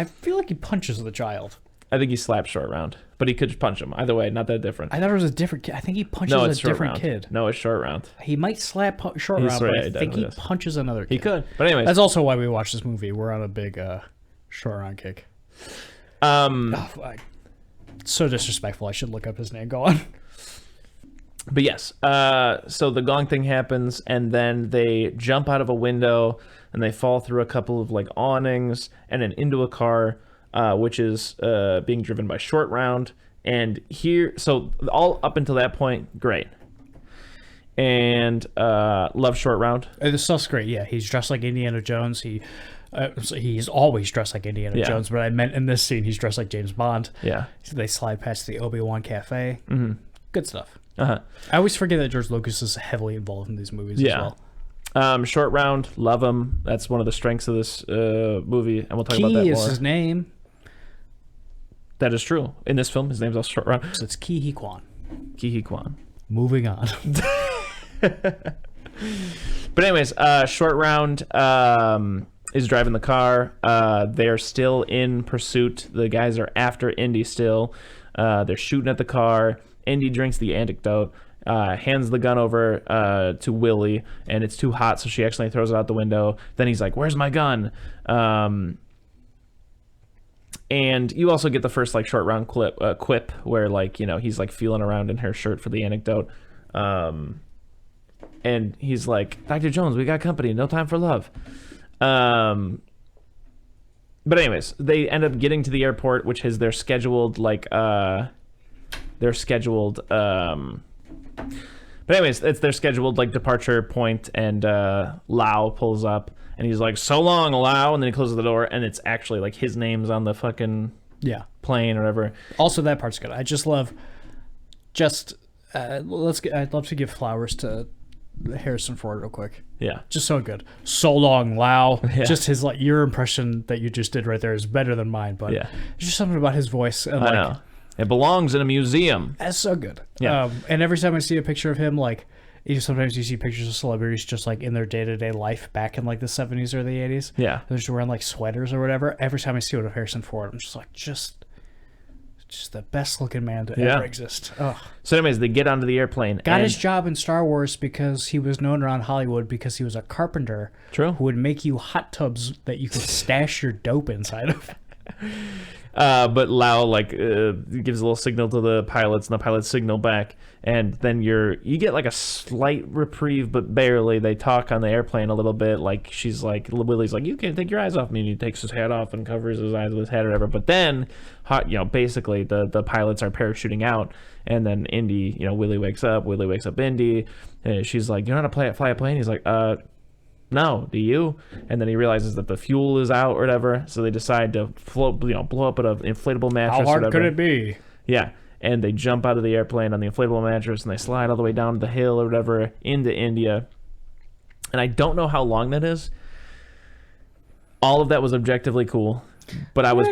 feel like he punches the child. I think he slaps Short Round, but he could punch him. Either way, not that different. I thought it was a different kid. I think he punches a different kid. No, it's Short Round. He might slap Short Round, but I think he punches another kid. He could. But anyways. That's also why we watched this movie. We're on a big Short Round kick. So disrespectful. I should look up his name. Go on. But yes, so the gong thing happens, and then they jump out of a window, and they fall through a couple of like awnings, and then into a car, which is being driven by Short Round. And here, so all up until that point, great. And love Short Round. The stuff's great. Yeah, he's dressed like Indiana Jones. He's always dressed like Indiana Jones, but I meant in this scene he's dressed like James Bond. Yeah. So they slide past the Obi-Wan Cafe. Mm-hmm. Good stuff. Uh-huh. I always forget that George Lucas is heavily involved in these movies as well. Short Round, love him. That's one of the strengths of this movie, and we'll talk about that more. Key is his name. That is true. In this film, his name's also Short Round. So it's Ke Huy Quan. Ke Huy Quan. Moving on. But anyways, Short Round is driving the car. They're still in pursuit. The guys are after Indy still. They're shooting at the car. Indy drinks the antidote, hands the gun over to Willie, and it's too hot, so she accidentally throws it out the window. Then he's like, where's my gun? And you also get the first like Short Round quip where like, you know, he's like feeling around in her shirt for the anecdote. And he's like, Dr. Jones, we got company, no time for love. But anyways, they end up getting to the airport, which is their scheduled like but anyways, it's their scheduled like departure point, and Lau pulls up and he's like, so long, Lau, and then he closes the door, and it's actually like his name's on the fucking plane or whatever. Also, that part's good. I just love I'd love to give flowers to Harrison Ford real quick. Yeah, just so good. So long, Lau. Yeah. Just his like, your impression that you just did right there is better than mine, but there's just something about his voice. And, I know. It belongs in a museum. That's so good. Yeah. And every time I see a picture of him, like, sometimes you see pictures of celebrities just like in their day-to-day life back in like the 70s or the 80s. Yeah. They're just wearing like sweaters or whatever. Every time I see one of Harrison Ford, I'm just like, just the best looking man to ever exist. Ugh. So anyways, they get onto the airplane. Got his job in Star Wars because he was known around Hollywood because he was a carpenter. True. Who would make you hot tubs that you could stash your dope inside of. But Lau gives a little signal to the pilots, and the pilots signal back, and then you get like a slight reprieve, but barely. They talk on the airplane a little bit. Like she's like, Willie's like, you can't take your eyes off me, and he takes his hat off and covers his eyes with his hat or whatever. But then, basically the pilots are parachuting out, and then Indy, Willie wakes up Indy, and she's like, you know how to fly a plane? He's like, no, do you? And then he realizes that the fuel is out or whatever, so they decide to blow up at an inflatable mattress. How hard or whatever. could it be? Yeah, and they jump out of the airplane on the inflatable mattress, and they slide all the way down the hill or whatever into India. And I don't know how long that is. All of that was objectively cool, but I was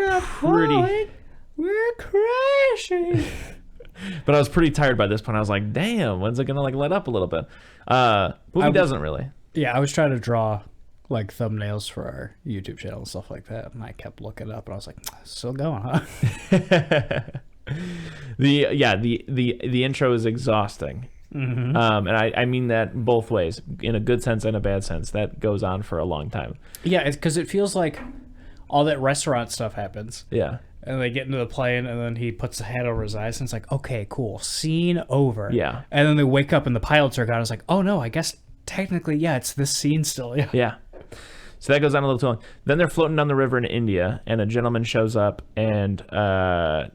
We're crashing. But I was pretty tired by this point. I was like, damn, when's it gonna let up a little bit? Movie doesn't really. Yeah, I was trying to draw like thumbnails for our YouTube channel and stuff like that, and I kept looking up, and I was like, still going, huh? The intro is exhausting. Mm-hmm. And I mean that both ways, in a good sense and a bad sense. That goes on for a long time. Yeah, because it feels like all that restaurant stuff happens. Yeah. And they get into the plane, and then he puts the hat over his eyes, and it's like, okay, cool, scene over. Yeah. And then they wake up, and the pilots are gone. It's like, oh no, I guess technically, yeah, it's this scene still. Yeah. Yeah. So that goes on a little too long. Then they're floating down the river in India, and a gentleman shows up and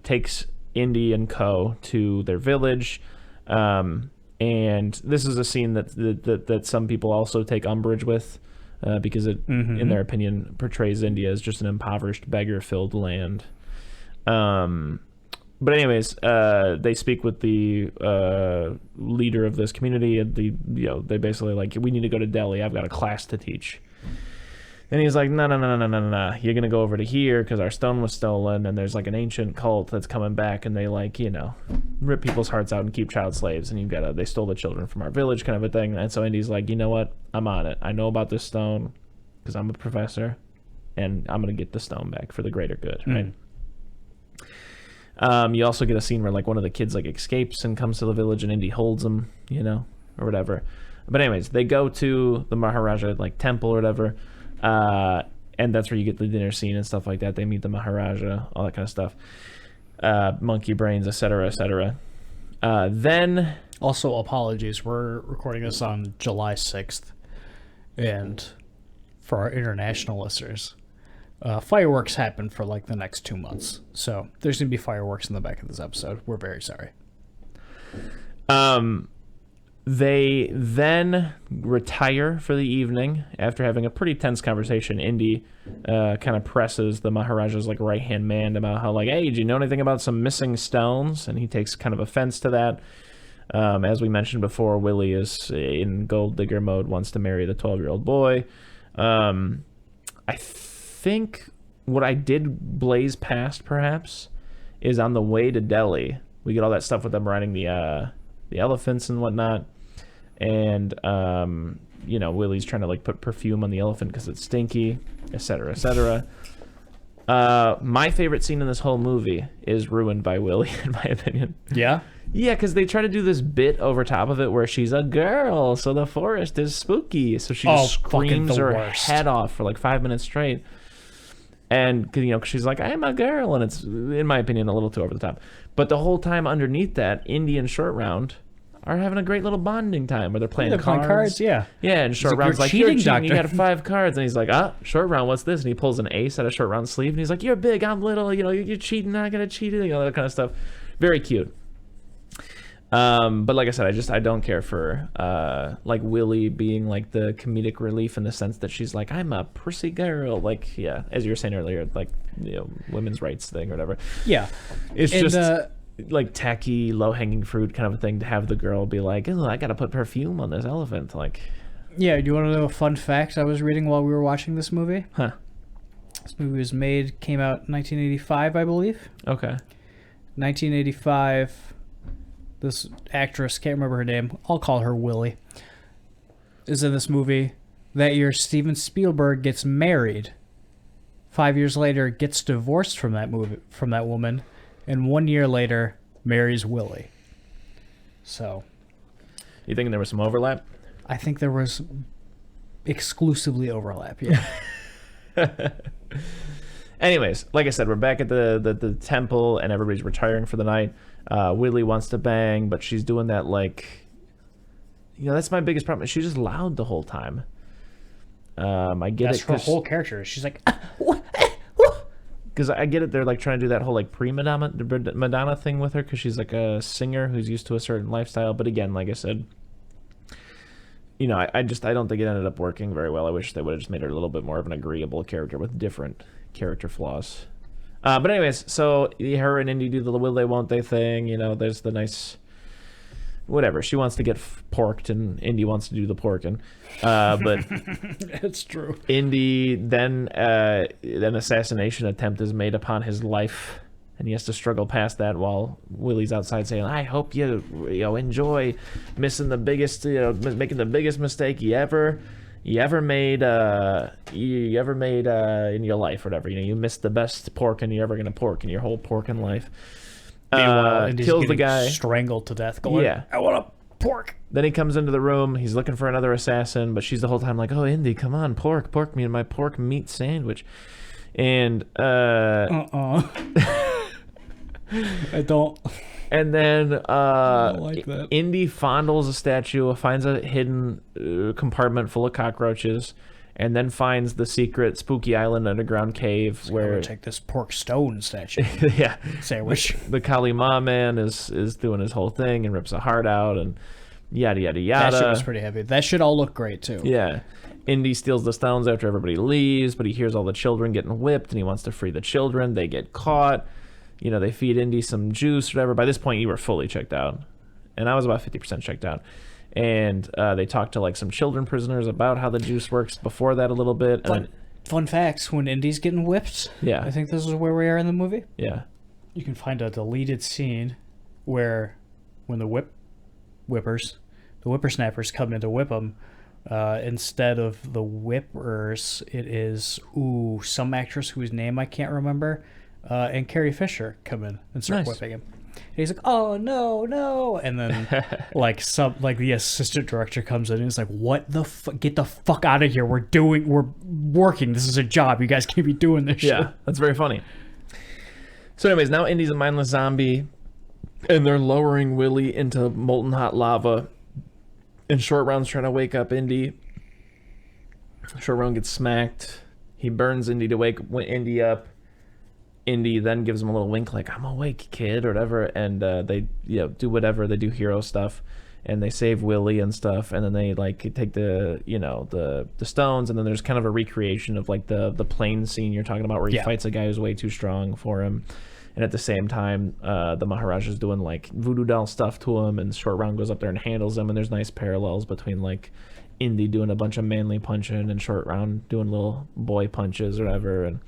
takes Indy and co to their village. And this is a scene that some people also take umbrage with, because it, in their opinion, portrays India as just an impoverished, beggar-filled land. But anyways, they speak with the leader of this community, and they basically like, we need to go to Delhi. I've got a class to teach. And he's like, no. You're going to go over to here because our stone was stolen, and there's like an ancient cult that's coming back, and they rip people's hearts out and keep child slaves, and they stole the children from our village kind of a thing. And so Indy's like, you know what? I'm on it. I know about this stone because I'm a professor, and I'm going to get the stone back for the greater good, right? You also get a scene where like one of the kids like escapes and comes to the village, and Indy holds him, or whatever. But anyways, they go to the Maharaja like temple or whatever. And that's where you get the dinner scene and stuff like that. They meet the Maharaja, all that kind of stuff. Monkey brains, etc. Then also, apologies. We're recording this on July 6th. And for our international listeners, fireworks happen for like the next 2 months. So there's going to be fireworks in the back of this episode. We're very sorry. They then retire for the evening after having a pretty tense conversation. Indy kind of presses the Maharaja's like right-hand man about how like, hey, do you know anything about some missing stones? And he takes kind of offense to that. As we mentioned before, Willie is in gold digger mode, wants to marry the 12-year-old boy. I think what I did blaze past perhaps is on the way to Delhi. We get all that stuff with them riding the elephants and whatnot. And, Willie's trying to like put perfume on the elephant because it's stinky, etc. My favorite scene in this whole movie is ruined by Willie, in my opinion. Yeah? Yeah, because they try to do this bit over top of it where she's a girl, so the forest is spooky. So she just screams her head off for like 5 minutes straight. And, cause she's like, I'm a girl. And it's, in my opinion, a little too over the top. But the whole time underneath that, Indy and Short Round are having a great little bonding time where they're playing cards. Yeah. Yeah, and Short Round's like, you're cheating, you got 5 cards. And he's like, Short Round, what's this? And he pulls an ace out of Short Round's sleeve, and he's like, you're big, I'm little, you're cheating, not gonna cheat, that kind of stuff. Very cute. But like I said, I don't care for like Willie being like the comedic relief in the sense that she's like, I'm a prissy girl, like, yeah, as you were saying earlier, like, women's rights thing or whatever. Yeah. It's just like tacky, low-hanging fruit kind of a thing to have the girl be like, oh, I gotta put perfume on this elephant. Like, yeah, do you want to know a fun fact I was reading while we were watching this movie? Huh. This movie came out in 1985, I believe. Okay. 1985, this actress, can't remember her name, I'll call her Willie, is in this movie. That year, Steven Spielberg gets married. 5 years later, gets divorced from that woman. And 1 year later, marries Willie. So, you thinking there was some overlap? I think there was exclusively overlap, yeah. Anyways, like I said, we're back at the temple, and everybody's retiring for the night. Willie wants to bang, but she's doing that, like... that's my biggest problem. She's just loud the whole time. I get That's it. That's her whole character. She's like... Because I get it, they're like trying to do that whole like pre-Madonna thing with her, because she's like a singer who's used to a certain lifestyle. But again, like I said, I don't think it ended up working very well. I wish they would have just made her a little bit more of an agreeable character with different character flaws. But anyways, so her and Indy do the will they won't they thing. There's the nice... whatever, she wants to get porked and Indy wants to do the porking, but it's true. Indy then an assassination attempt is made upon his life, and he has to struggle past that while Willie's outside saying, I hope you enjoy missing the biggest, making the biggest mistake you ever made in your life, or whatever. You missed the best porking you're ever gonna pork in your whole porking life. Kills the guy, strangled to death, going, I want a pork. Then he comes into the room, he's looking for another assassin, but she's the whole time like, oh, Indy, come on, pork me in my pork meat sandwich. And I don't. And then I don't like that. Indy fondles a statue, finds a hidden compartment full of cockroaches, and then finds the secret spooky island underground cave where... take this pork stone statue. Yeah. Sandwich. The Kali Ma man is doing his whole thing and rips a heart out and yada, yada, yada. That shit was pretty heavy. That should all look great, too. Yeah. Indy steals the stones after everybody leaves, but he hears all the children getting whipped and he wants to free the children. They get caught. They feed Indy some juice or whatever. By this point, you were fully checked out. And I was about 50% checked out. And they talk to like some children prisoners about how the juice works before that a little bit. Fun facts, when Indy's getting whipped, yeah, I think this is where we are in the movie. Yeah. You can find a deleted scene where when the whippersnappers come in to whip them, instead of the whippers, it is some actress whose name I can't remember, and Carrie Fisher come in and start whipping him. And he's like, oh no, and then the assistant director comes in and he's like, what the fuck, get the fuck out of here, we're working, this is a job, you guys can't be doing this shit. Yeah, that's very funny. So anyways, now Indy's a mindless zombie and they're lowering Willie into molten hot lava, and Short Round's trying to wake up Indy. Short Round gets smacked, he burns Indy to wake Indy up. Indy then gives him a little wink like, I'm awake, kid, or whatever, and they do whatever, they do hero stuff, and they save Willie and stuff, and then they like take the the stones, and then there's kind of a recreation of like the plane scene you're talking about where he fights a guy who's way too strong for him, and at the same time the Maharaja's doing like voodoo doll stuff to him, and Short Round goes up there and handles him, and there's nice parallels between like Indy doing a bunch of manly punching and Short Round doing little boy punches or whatever, and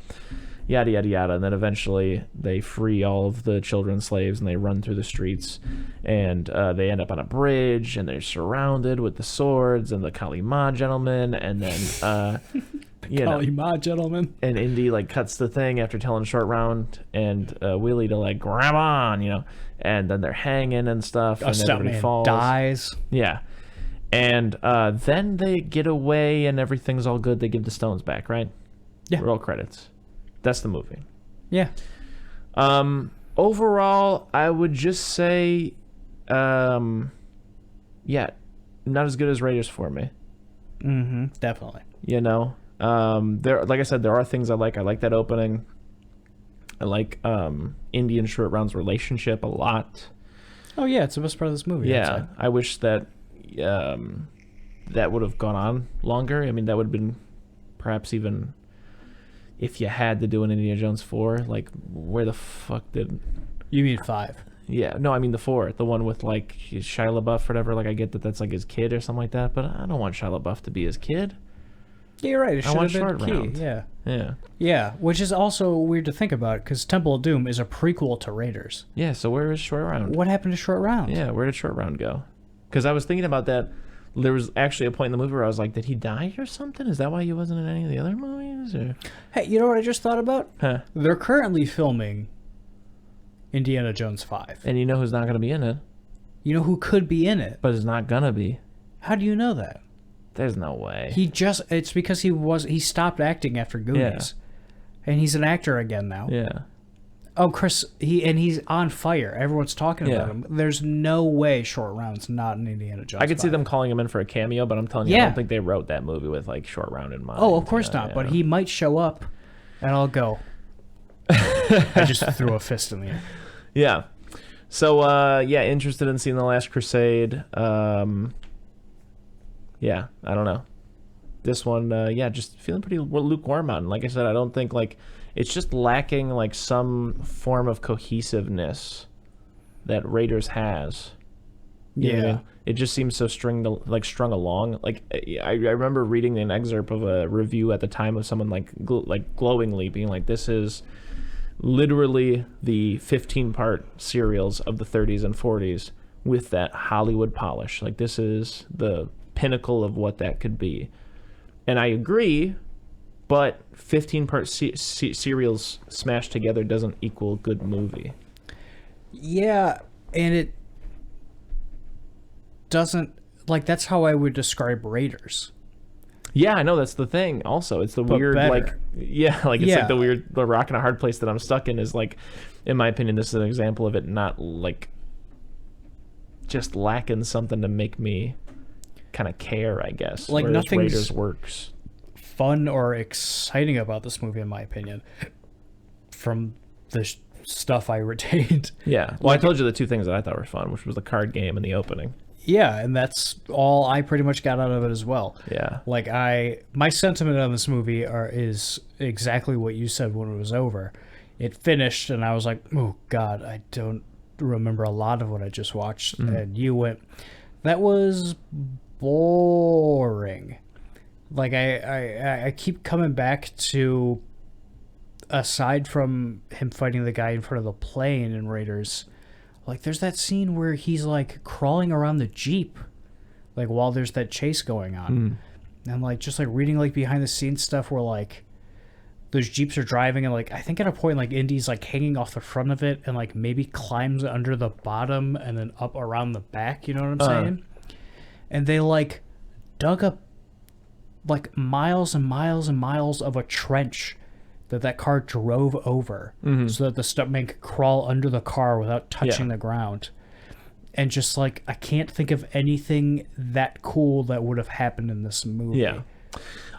yada, yada, yada. And then eventually they free all of the children slaves and they run through the streets, and they end up on a bridge, and they're surrounded with the swords and the Kali Ma gentleman, and then Kali Ma gentleman, and Indy like cuts the thing after telling Short Round and Willie to like grab on, and then they're hanging and stuff, and everybody falls, dies. Yeah. And then they get away and everything's all good. They give the stones back, right? Yeah. Roll credits. That's the movie. Yeah. Overall, I would just say, not as good as Raiders for me. Mm-hmm. Definitely. There, like I said, there are things I like. I like that opening. I like Indy and Short Round's relationship a lot. Oh yeah, it's the best part of this movie. Yeah, I wish that that would have gone on longer. I mean, that would have been perhaps even. If you had to do an Indiana Jones 4, like, where the fuck did... You mean 5? Yeah, no, I mean the 4. The one with, like, Shia LaBeouf or whatever. Like, I get that that's, like, his kid or something like that, but I don't want Shia LaBeouf to be his kid. Yeah, you're right. It should have been Short key. Round. Yeah. Yeah. Yeah, which is also weird to think about, because Temple of Doom is a prequel to Raiders. Yeah, so where is Short Round? What happened to Short Round? Yeah, where did Short Round go? Because I was thinking about that. There was actually a point in the movie where I was like, did he die or something? Is that why he wasn't in any of the other movies? Or? Hey, you know what I just thought about? Huh. They're currently filming Indiana Jones 5. And you know who's not going to be in it? You know who could be in it? But is not going to be. How do you know that? There's no way. It's because he stopped acting after Goonies. And he's an actor again now. Yeah. Oh, Chris, he's on fire. Everyone's talking about him. There's no way Short Round's not an Indiana Jones. I could see them calling him in for a cameo, but I'm telling you, I don't think they wrote that movie with like Short Round in mind. Oh, of course not. But he might show up, and I'll go. I just threw a fist in the air. Yeah. So, interested in seeing The Last Crusade. Yeah, I don't know. This one, just feeling pretty lukewarm on it. Like I said, I don't think like it's just lacking like some form of cohesiveness that Raiders has. You know what I mean? It just seems so strung along. Like I remember reading an excerpt of a review at the time of someone like glowingly being like, "This is literally the 15-part serials of the 30s and 40s with that Hollywood polish. Like this is the pinnacle of what that could be." And I agree, but 15-part serials smashed together doesn't equal good movie. Yeah, and it doesn't, like, that's how I would describe Raiders. Yeah, I know, that's the thing. Also, it's the weird, better. like, like the rock and a hard place that I'm stuck in is, like, in my opinion, this is an example of it not, like, just lacking something to make me kind of care, I guess. Like, nothing Raiders works. Fun or exciting about this movie, in my opinion, from the stuff I retained. Yeah. Well, I told you the two things that I thought were fun, which was the card game and the opening. Yeah, and that's all I pretty much got out of it as well. Yeah. Like, my sentiment on this movie is exactly what you said when it was over. It finished, and I was like, oh, God, I don't remember a lot of what I just watched. Mm-hmm. And you went, that was boring. Like, I keep coming back to, aside from him fighting the guy in front of the plane in Raiders, like, there's that scene where he's, like, crawling around the Jeep, like, while there's that chase going on. And, like, just, like, reading, like, behind-the-scenes stuff where, like, those Jeeps are driving, and, like, I think at a point, like, Indy's, like, hanging off the front of it and, like, maybe climbs under the bottom and then up around the back, you know what I'm saying? And they, like, dug up, like, miles and miles and miles of a trench that car drove over, so that the stuntman could crawl under the car without touching the ground. And just, like, I can't think of anything that cool that would have happened in this movie. Yeah.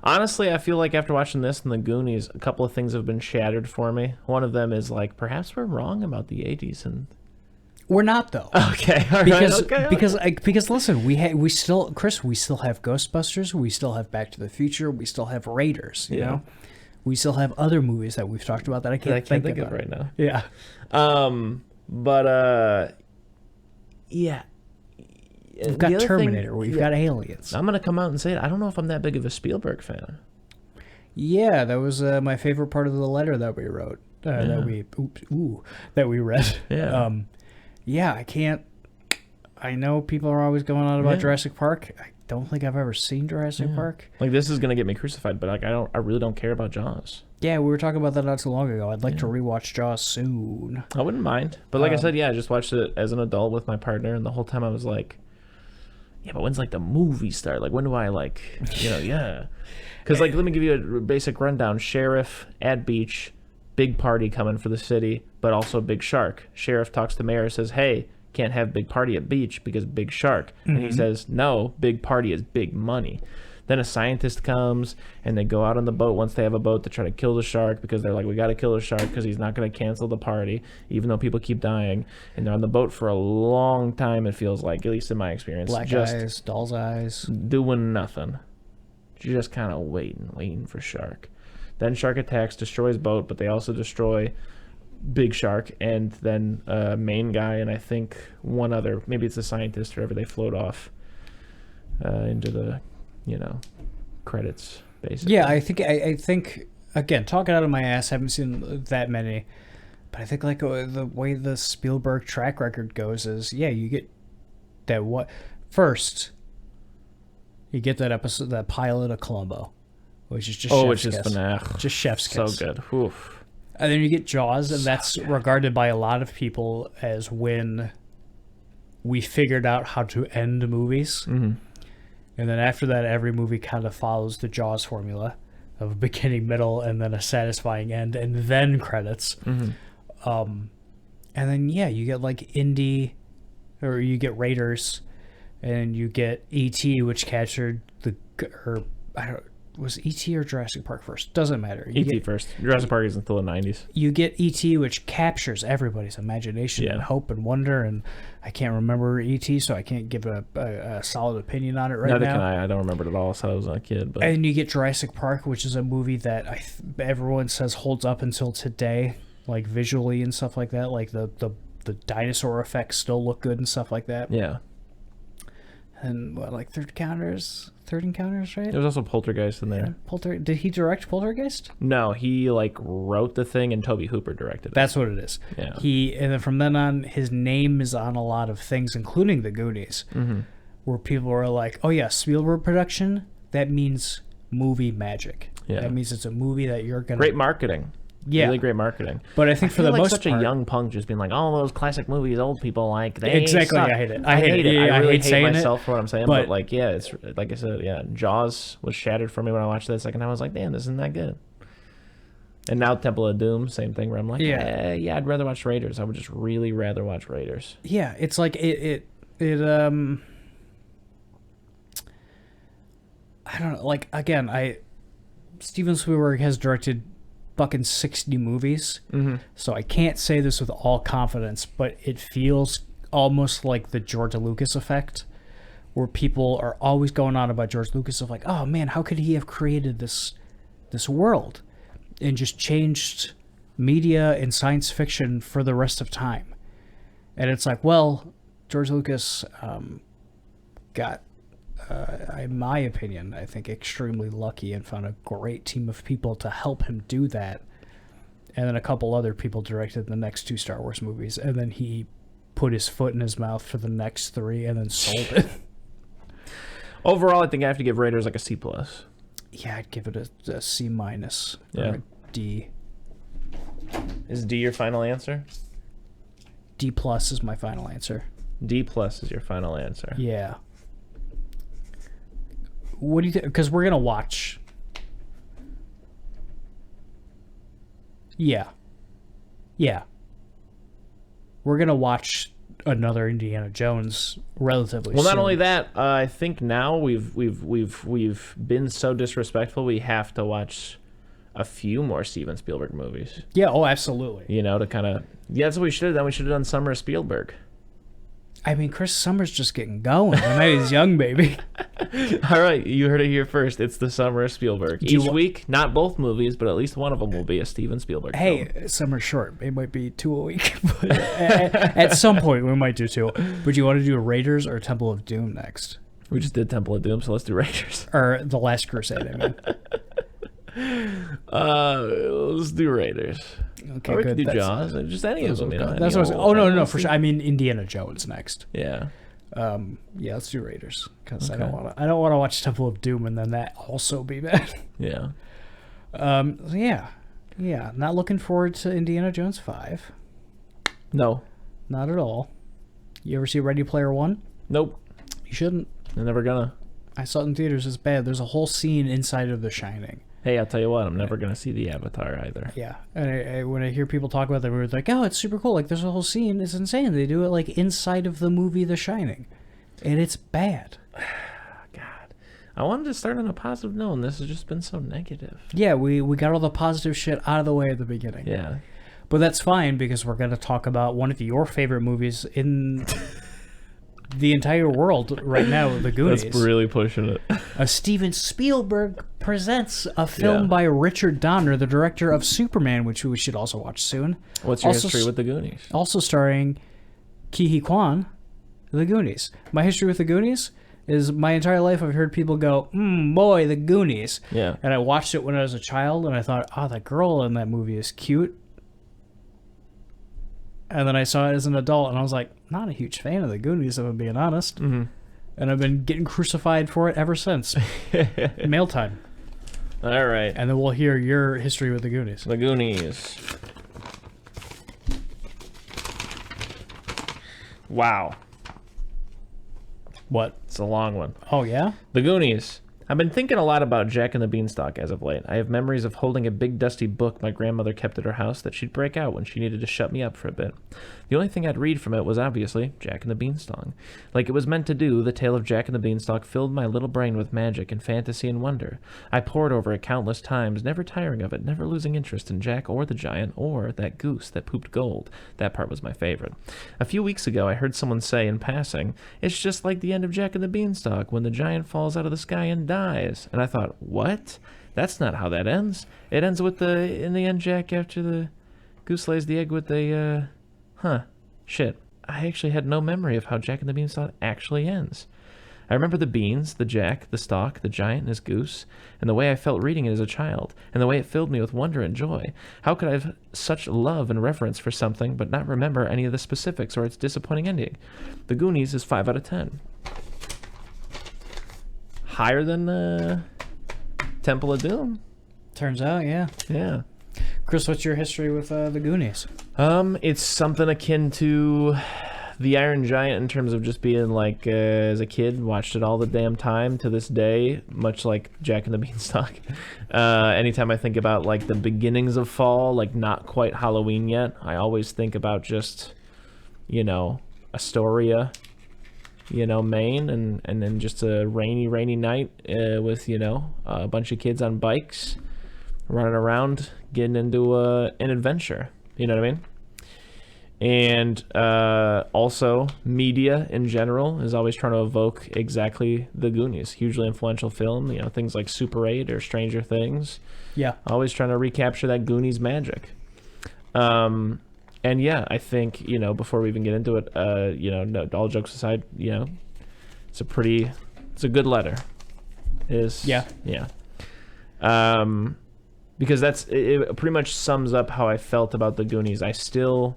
Honestly, I feel like after watching this and the Goonies, a couple of things have been shattered for me. One of them is, like, perhaps we're wrong about the 80s, and we're not, though. Okay, all right. Because listen, we still have Ghostbusters, we still have Back to the Future, we still have Raiders, you know? We still have other movies that we've talked about that I can't think of right now. Yeah. Yeah. We've got Terminator. We've got Aliens. I'm going to come out and say it. I don't know if I'm that big of a Spielberg fan. Yeah, that was my favorite part of the letter that we wrote. That we read. Yeah. I can't. I know people are always going on about Jurassic Park. I don't think I've ever seen Jurassic Park. Like, this is gonna get me crucified, but like I really don't care about Jaws. Yeah, we were talking about that not too long ago. I'd like to rewatch Jaws soon. I wouldn't mind, but like I said, I just watched it as an adult with my partner, and the whole time I was like, yeah, but when's like the movie start? Like, when do I like, Because like, let me give you a basic rundown. Sheriff at beach, big party coming for the city, but also big shark. Sheriff talks to mayor, says, hey, can't have big party at beach because big shark. And he says, no, big party is big money. Then a scientist comes, and they go out on the boat once they have a boat to try to kill the shark, because they're like, we got to kill the shark because he's not going to cancel the party, even though people keep dying. And they're on the boat for a long time, it feels like, at least in my experience. Black eyes, doll's eyes. Doing nothing. Just kind of waiting for shark. Then shark attacks, destroys boat, but they also destroy big shark, and then main guy, and I think one other, maybe it's a scientist or whatever, they float off into the credits, basically. Yeah, I think again, talking out of my ass, haven't seen that many, but I think like the way the Spielberg track record goes is, you get that first you get that episode, that pilot of Columbo, which is just just chef's kiss. So good. Oof. And then you get Jaws, and that's regarded by a lot of people as when we figured out how to end movies. And then after that, every movie kind of follows the Jaws formula of a beginning, middle, and then a satisfying end, and then credits. And then you get like Indy, or you get Raiders, and you get E.T., which captured was E.T. or Jurassic Park first? Doesn't matter. E.T. first. Jurassic Park is until the 90s. You get E.T., which captures everybody's imagination and hope and wonder, and I can't remember E.T., so I can't give a solid opinion on it right now. Neither can I. I don't remember it at all, so I was a kid. But. And you get Jurassic Park, which is a movie that everyone says holds up until today, like visually and stuff like that. Like the dinosaur effects still look good and stuff like that. Yeah. And like Third Encounters, right? There was also Poltergeist in there. Did he direct Poltergeist? No, he like wrote the thing, and Tobe Hooper directed it. That's what it is. Yeah. And then from then on, his name is on a lot of things, including the Goonies, where people are like, "Oh yeah, Spielberg production. That means movie magic. Yeah. That means it's a movie that you're gonna." Great marketing. Yeah, really great marketing. But I think for the most such part, a young punk just being like, all those classic movies old people like, they exactly. suck. I hate it. I hate it. Yeah, I really hate hate saying myself for what I'm saying, but like, yeah, it's like I said, yeah, Jaws was shattered for me when I watched that second time. I was like, damn, this isn't that good. And now Temple of Doom, same thing, where I'm like, yeah, I'd rather watch Raiders. I would just really rather watch Raiders. Yeah, it's like it I don't know. Like again, Steven Spielberg has directed fucking 60 movies, so I can't say this with all confidence, but it feels almost like the George Lucas effect, where people are always going on about George Lucas of like, oh man, how could he have created this world and just changed media and science fiction for the rest of time? And it's like, well, George Lucas got, in my opinion, I think extremely lucky and found a great team of people to help him do that. And then a couple other people directed the next 2 Star Wars movies, and then he put his foot in his mouth for the next 3 and then sold it. Overall, I think I have to give Raiders like a C+. Yeah, I'd give it a C- or a D. Is D your final answer? D+ is my final answer. D+ is your final answer. Yeah. What do you think? Because we're gonna watch. Yeah. We're gonna watch another Indiana Jones relatively soon. Well, not only that, I think now we've been so disrespectful. We have to watch a few more Steven Spielberg movies. Yeah. Oh, absolutely. You know, to kind of that's what we should have done. We should have done Summer of Spielberg. I mean, Chris Summer's just getting going. The night is young, baby. All right, you heard it here first. It's the Summer of Spielberg. Each week, not both movies, but at least one of them will be a Steven Spielberg film. Summer's short. It might be 2 a week. But at some point, we might do 2. But you want to do Raiders or Temple of Doom next? We just did Temple of Doom, so let's do Raiders. Or The Last Crusade, I mean. Let's do Raiders. Okay, or we good. could do Jaws. Just any of them. That's what I was. Oh no, for sure. I mean Indiana Jones next. Yeah. Yeah, let's do Raiders because I don't want to watch Temple of Doom and then that also be bad. Yeah. Yeah. Not looking forward to Indiana Jones 5. No. Not at all. You ever see Ready Player One? Nope. You shouldn't. I'm never gonna. I saw it in theaters. It's bad. There's a whole scene inside of The Shining. Hey, I'll tell you what, I'm never going to see the Avatar either. Yeah. And when I hear people talk about that, we're like, oh, it's super cool. Like, there's a whole scene. It's insane. They do it, like, inside of the movie The Shining. And it's bad. God. I wanted to start on a positive note, and this has just been so negative. Yeah, we got all the positive shit out of the way at the beginning. Yeah. But that's fine, because we're going to talk about one of your favorite movies in the entire world right now, The Goonies. That's really pushing it. Steven Spielberg presents a film by Richard Donner, the director of Superman, which we should also watch soon. What's your history with The Goonies? Also starring Ke Huy Quan, The Goonies. My history with The Goonies is my entire life I've heard people go, boy, The Goonies. Yeah. And I watched it when I was a child, and I thought, oh, that girl in that movie is cute. And then I saw it as an adult, and I was like, not a huge fan of The Goonies, if I'm being honest. Mm-hmm. And I've been getting crucified for it ever since. Mail time. All right. And then we'll hear your history with The Goonies. The Goonies. Wow. What? It's a long one. Oh, yeah? The Goonies. I've been thinking a lot about Jack and the Beanstalk as of late. I have memories of holding a big dusty book my grandmother kept at her house that she'd break out when she needed to shut me up for a bit. The only thing I'd read from it was obviously Jack and the Beanstalk. Like it was meant to do, the tale of Jack and the Beanstalk filled my little brain with magic and fantasy and wonder. I pored over it countless times, never tiring of it, never losing interest in Jack or the giant or that goose that pooped gold. That part was my favorite. A few weeks ago, I heard someone say in passing, it's just like the end of Jack and the Beanstalk when the giant falls out of the sky and dies. And I thought, what? That's not how that ends. It ends with in the end, Jack, after the goose lays the egg with the, shit. I actually had no memory of how Jack and the Beanstalk actually ends. I remember the beans, the Jack, the stalk, the giant, and his goose, and the way I felt reading it as a child, and the way it filled me with wonder and joy. How could I have such love and reverence for something but not remember any of the specifics or its disappointing ending? The Goonies is 5 out of 10. Higher than Temple of Doom. Turns out, yeah. Yeah. Chris, what's your history with the Goonies? It's something akin to the Iron Giant in terms of just being like, as a kid, watched it all the damn time to this day, much like Jack and the Beanstalk. Anytime I think about like the beginnings of fall, like not quite Halloween yet, I always think about just, Astoria, Maine, and then just a rainy night with, a bunch of kids on bikes running around, getting into an adventure. You know what I mean? And also, media in general is always trying to evoke exactly the Goonies. Hugely influential film, things like Super 8 or Stranger Things. Yeah. Always trying to recapture that Goonies magic. And yeah, I think, before we even get into it, no, all jokes aside, it's a good letter. Yeah. Because it pretty much sums up how I felt about the Goonies. I still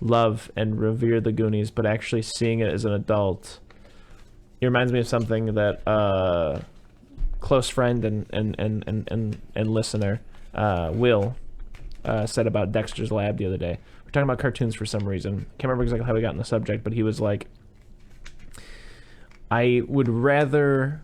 love and revere the Goonies, but actually seeing it as an adult, it reminds me of something that close friend and listener Will said about Dexter's Lab the other day. We're talking about cartoons for some reason. Can't remember exactly how we got in the subject, but he was like, I would rather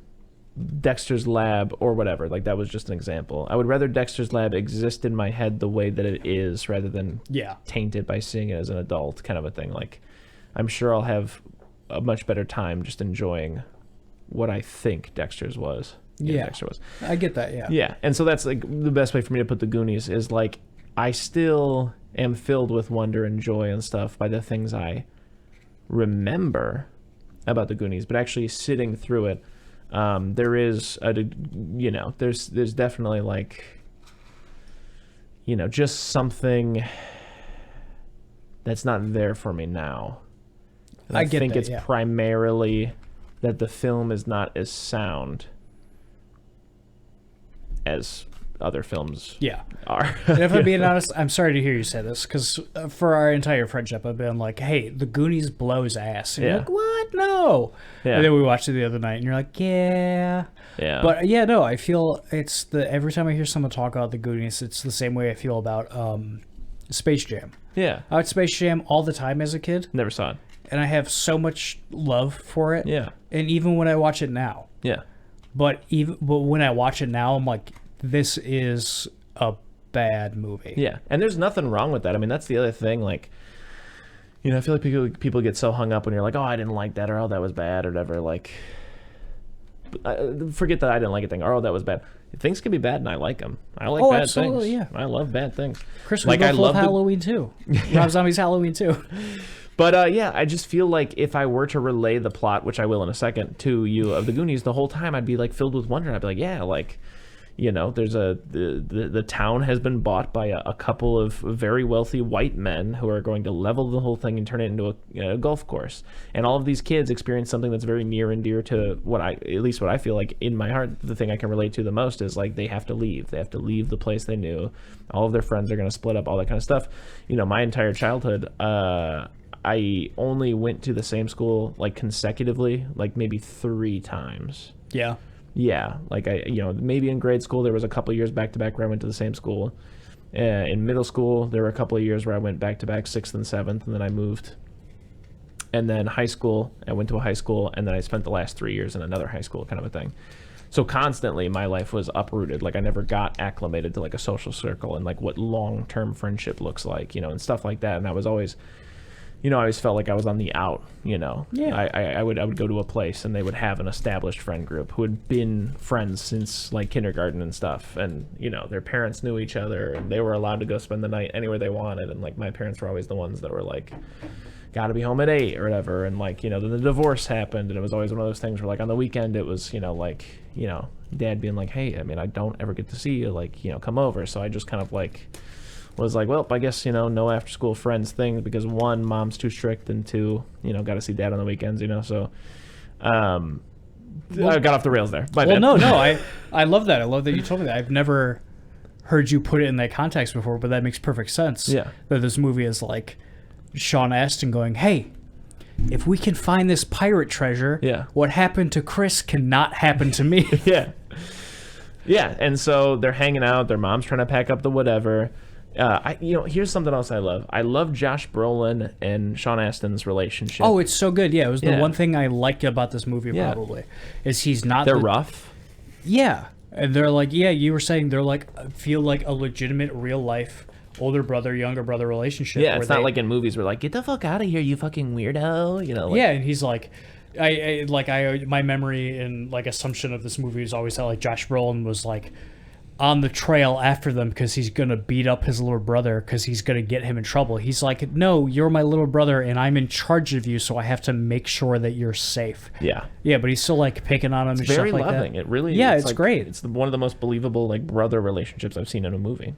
Dexter's Lab or whatever, like that was just an example. I would rather Dexter's Lab exist in my head the way that it is rather than tainted by seeing it as an adult, kind of a thing. Like, I'm sure I'll have a much better time just enjoying what I think Dexter's was. Dexter was. I get that, yeah. Yeah, and so that's like the best way for me to put the Goonies is like, I still am filled with wonder and joy and stuff by the things I remember about the Goonies, but actually sitting through it, there is there's definitely like, just something that's not there for me now. And I think it's primarily that the film is not as sound as other films are. And if I'm being honest, I'm sorry to hear you say this, because for our entire friendship, I've been like, hey, the Goonies blows ass. And you're like, what? No. Yeah. And then we watched it the other night, and you're like, yeah. Yeah. But yeah, no, I feel every time I hear someone talk about the Goonies, it's the same way I feel about Space Jam. Yeah. I watched Space Jam all the time as a kid. Never saw it. And I have so much love for it. Yeah. And even when I watch it now. Yeah. But when I watch it now, I'm like, this is a bad movie. Yeah, and there's nothing wrong with that. I mean, that's the other thing. Like, I feel like people get so hung up when you're like, oh, I didn't like that, or oh, that was bad, or whatever. Like, forget that I didn't like it thing, or oh, that was bad. Things can be bad, and I like them. I like bad things. Yeah. I love bad things. Chris was I love Halloween too. Rob Zombie's Halloween too. But I just feel like if I were to relay the plot, which I will in a second, to you of the Goonies, the whole time I'd be like filled with wonder. I'd be like, yeah, like, there's the town has been bought by a couple of very wealthy white men who are going to level the whole thing and turn it into a golf course. And all of these kids experience something that's very near and dear to at least what I feel like in my heart, the thing I can relate to the most is like they have to leave. They have to leave the place they knew. All of their friends are going to split up, all that kind of stuff. My entire childhood, I only went to the same school like consecutively, like maybe 3 times. Yeah. Yeah, like maybe in grade school there was a couple of years back to back where I went to the same school. In middle school there were a couple of years where I went back to back 6th and 7th, and then I moved. And then high school, I went to a high school, and then I spent the last 3 years in another high school, kind of a thing. So constantly my life was uprooted. Like I never got acclimated to like a social circle and like what long-term friendship looks like, you know, and stuff like that. And I was always, you know, I always felt like I was on the out, you know. Yeah. I would go to a place and they would have an established friend group who had been friends since like kindergarten and stuff. And, you know, their parents knew each other and they were allowed to go spend the night anywhere they wanted. And like my parents were always the ones that were like, gotta be home at 8 or whatever. And like, you know, then the divorce happened and it was always one of those things where like on the weekend it was, you know, like, you know, dad being like, hey, I mean, I don't ever get to see you, like, you know, come over. So I just kind of like was like, well, I guess, you know, no after school friends thing because one, mom's too strict, and two, you know, got to see dad on the weekends, you know. So I got off the rails there. No, I love that. I love that you told me that. I've never heard you put it in that context before, but that makes perfect sense. Yeah. That this movie is like Sean Astin going, hey, if we can find this pirate treasure, yeah, what happened to Chris cannot happen to me. Yeah. Yeah, and so they're hanging out. Their mom's trying to pack up the whatever. You know, here's something else I love. I love Josh Brolin and Sean Astin's relationship. Oh, it's so good. Yeah, it was the one thing I liked about this movie probably is he's not. They're rough. Yeah, and they're like, yeah, you were saying they're like feel like a legitimate real life older brother younger brother relationship. Yeah, it's not like in movies where like get the fuck out of here, you fucking weirdo. You know. Like, yeah, and he's like. My memory and like assumption of this movie is always that like Josh Brolin was like on the trail after them because he's gonna beat up his little brother because he's gonna get him in trouble. He's like, no, you're my little brother and I'm in charge of you, so I have to make sure that you're safe. Yeah, but he's still like picking on him. It's and very stuff like loving. that. It really, yeah, it's like, great. It's one of the most believable like brother relationships I've seen in a movie.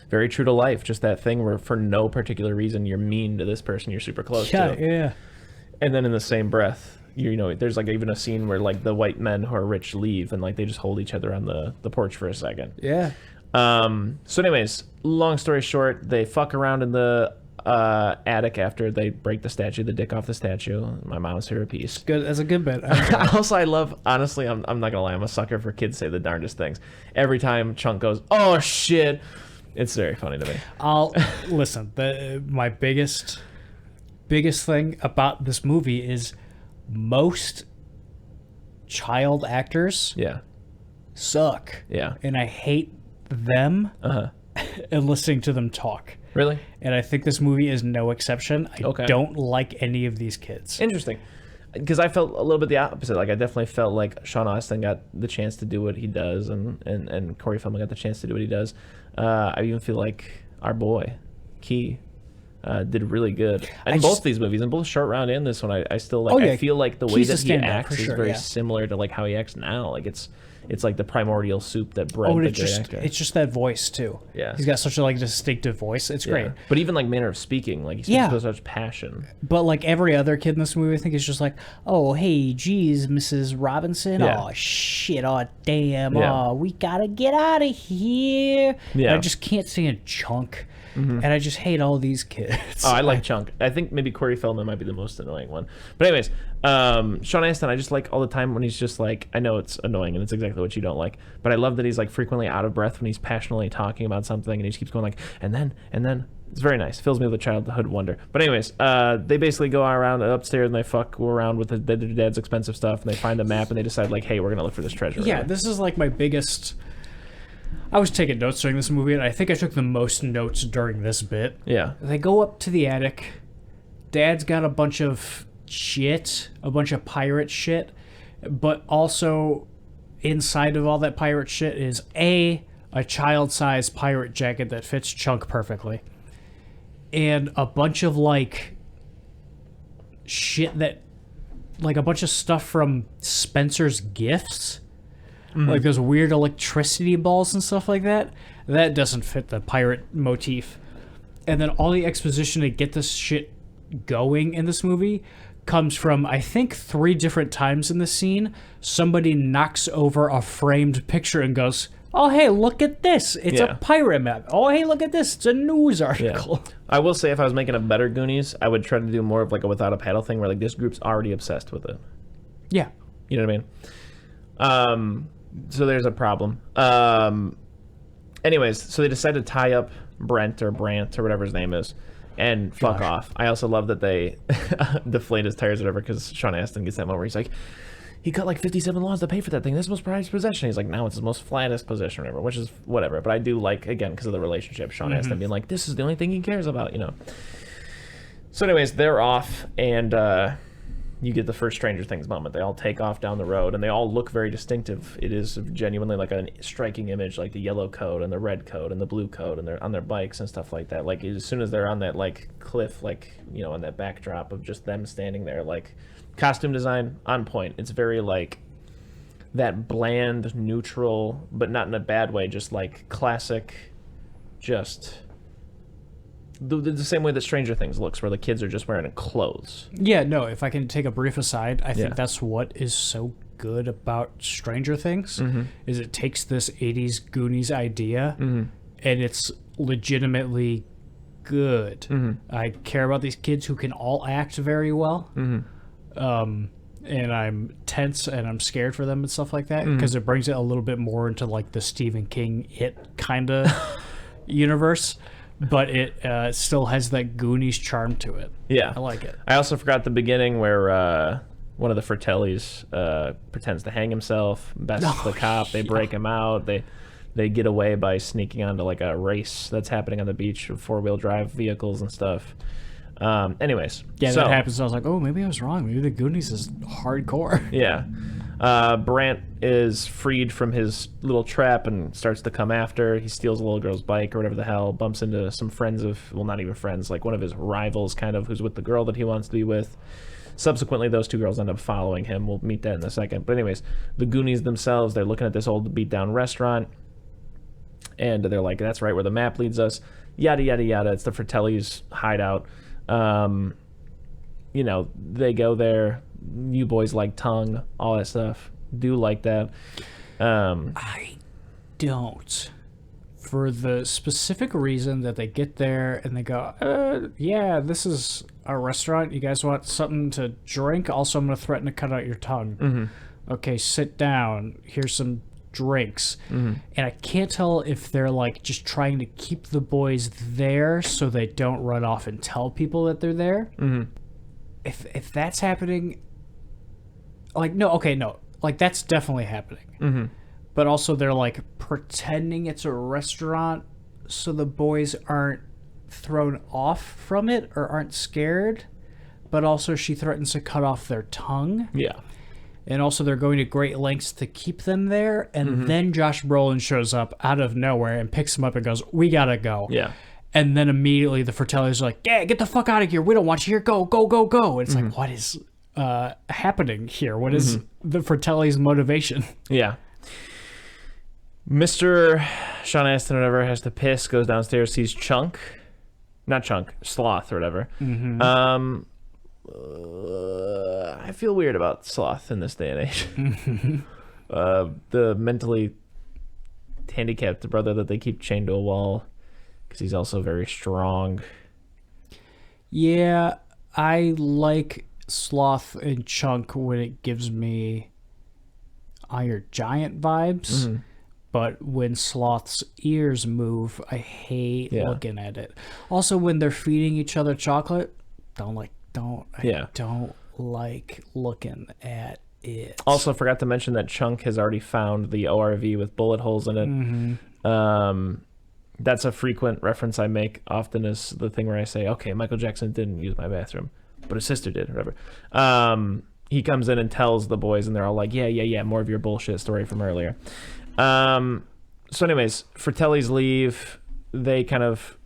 Very true to life. Just that thing where for no particular reason you're mean to this person you're super close to. Yeah. And then in the same breath, you know, there's like even a scene where like the white men who are rich leave and like they just hold each other on the porch for a second. Yeah. So anyways, long story short, they fuck around in the attic after they break the statue, the dick off the statue. My mom's favorite piece. Good. That's a good bit. Also, I love, honestly, I'm not gonna lie, I'm a sucker for kids say the darndest things. Every time Chunk goes, oh shit, it's very funny to me. I'll listen. My biggest thing about this movie is most child actors suck. Yeah. And I hate them and listening to them talk. Really? And I think this movie is no exception. I don't like any of these kids. Interesting. Because I felt a little bit the opposite. Like I definitely felt like Sean Astin got the chance to do what he does and Corey Feldman got the chance to do what he does. I even feel like our boy, Key, did really good in both these movies, in both Short Round and this one. I still like. I feel like the way that he acts is very similar to like how he acts now. Like it's like the primordial soup that bred the great actor. It's just that voice too. Yeah, he's got such a like distinctive voice. It's great. But even like manner of speaking, like he speaks with such passion. But like every other kid in this movie, I think is just like, oh hey, geez, Mrs. Robinson. Yeah. Oh shit. Oh damn. Yeah. Oh, we gotta get out of here. Yeah. I just can't stand Chunk. Mm-hmm. And I just hate all these kids. Oh, I like Chunk. I think maybe Corey Feldman might be the most annoying one. But anyways, Sean Astin, I just like all the time when he's just like, I know it's annoying and it's exactly what you don't like, but I love that he's like frequently out of breath when he's passionately talking about something and he just keeps going like, and then. It's very nice. Fills me with a childhood wonder. But anyways, they basically go around upstairs and they fuck around with their dad's expensive stuff and they find a map and they decide like, hey, we're going to look for this treasure. Yeah, this is like my biggest... I was taking notes during this movie, and I think I took the most notes during this bit. Yeah. They go up to the attic. Dad's got a bunch of shit, a bunch of pirate shit, but also inside of all that pirate shit is a child-sized pirate jacket that fits Chunk perfectly, and a bunch of, like, shit that... Like, a bunch of stuff from Spencer's Gifts. Mm-hmm. Like those weird electricity balls and stuff like that. That doesn't fit the pirate motif. And then all the exposition to get this shit going in this movie comes from, I think, 3 different times in the scene. Somebody knocks over a framed picture and goes, oh, hey, look at this. It's a pirate map. Oh, hey, look at this. It's a news article. Yeah. I will say if I was making a better Goonies, I would try to do more of like a without a paddle thing where like this group's already obsessed with it. Yeah. You know what I mean? So there's a problem. Anyways, so they decide to tie up Brent or whatever his name is and fuck off. I also love that they deflate his tires or whatever because Sean Astin gets that moment where he's like, he cut like 57 lawns to pay for that thing. This is the most prized possession. He's like, now it's the most flattest possession ever, which is whatever. But I do like, again, because of the relationship, Sean Astin being like, this is the only thing he cares about, you know. So anyways, they're off, and you get the first Stranger Things moment. They all take off down the road, and they all look very distinctive. It is genuinely like a striking image, like the yellow coat and the red coat and the blue coat, and they're on their bikes and stuff like that. Like, as soon as they're on that, like, cliff, like, you know, on that backdrop of just them standing there, like, costume design on point. It's very, like, that bland, neutral, but not in a bad way, just, like, classic, just... The same way that Stranger Things looks, where the kids are just wearing clothes. Yeah, no, if I can take a brief aside, I think that's what is so good about Stranger Things, is it takes this 80s Goonies idea, and it's legitimately good. I care about these kids who can all act very well, and I'm tense and I'm scared for them and stuff like that, because it brings it a little bit more into, like, the Stephen King It kind of universe. But it still has that Goonies charm to it. Yeah. I like it. I also forgot the beginning where one of the Fratellis pretends to hang himself, bests the cop. They break him out. They get away by sneaking onto, like, a race that's happening on the beach with four-wheel drive vehicles and stuff. Anyways. Yeah, that happens. I was like, oh, maybe I was wrong. Maybe the Goonies is hardcore. Yeah. Brant is freed from his little trap and starts to come after. He steals a little girl's bike or whatever the hell, bumps into some friends of, well, not even friends, like one of his rivals, kind of, who's with the girl that he wants to be with. Subsequently, those two girls end up following him. We'll meet that in a second. But anyways, the Goonies themselves, they're looking at this old beat-down restaurant, and they're like, that's right where the map leads us. Yada, yada, yada. It's the Fratellis' hideout. You know, they go there. You boys like tongue, all that stuff. Do like that. I don't. For the specific reason that they get there and they go, yeah, this is a restaurant. You guys want something to drink? Also, I'm going to threaten to cut out your tongue. Okay, sit down. Here's some drinks. And I can't tell if they're, like, just trying to keep the boys there so they don't run off and tell people that they're there. If that's happening, like, no, like, that's definitely happening. But also they're, like, pretending it's a restaurant so the boys aren't thrown off from it or aren't scared. But also she threatens to cut off their tongue. Yeah. And also they're going to great lengths to keep them there. And then Josh Brolin shows up out of nowhere and picks them up and goes, we gotta go. Yeah. And then immediately the Fratellis are like, yeah, get the fuck out of here. We don't want you here. Go, go, go, go. And it's like, what is happening here? What is the Fratelli's motivation? Yeah. Mr. Sean Astin, whatever, has to piss, goes downstairs, sees Sloth or whatever. I feel weird about Sloth in this day and age. The mentally handicapped brother that they keep chained to a wall because he's also very strong. Yeah, I like Sloth and Chunk when it gives me Iron Giant vibes. But when Sloth's ears move, I hate looking at it. Also, when they're feeding each other chocolate, don't like looking at it. Also, forgot to mention that Chunk has already found the ORV with bullet holes in it. That's a frequent reference I make often, is the thing where I say, okay, Michael Jackson didn't use my bathroom, but his sister did, or whatever. He comes in and tells the boys, and they're all like, yeah, more of your bullshit story from earlier. So anyways, Fratellis leave. They kind of,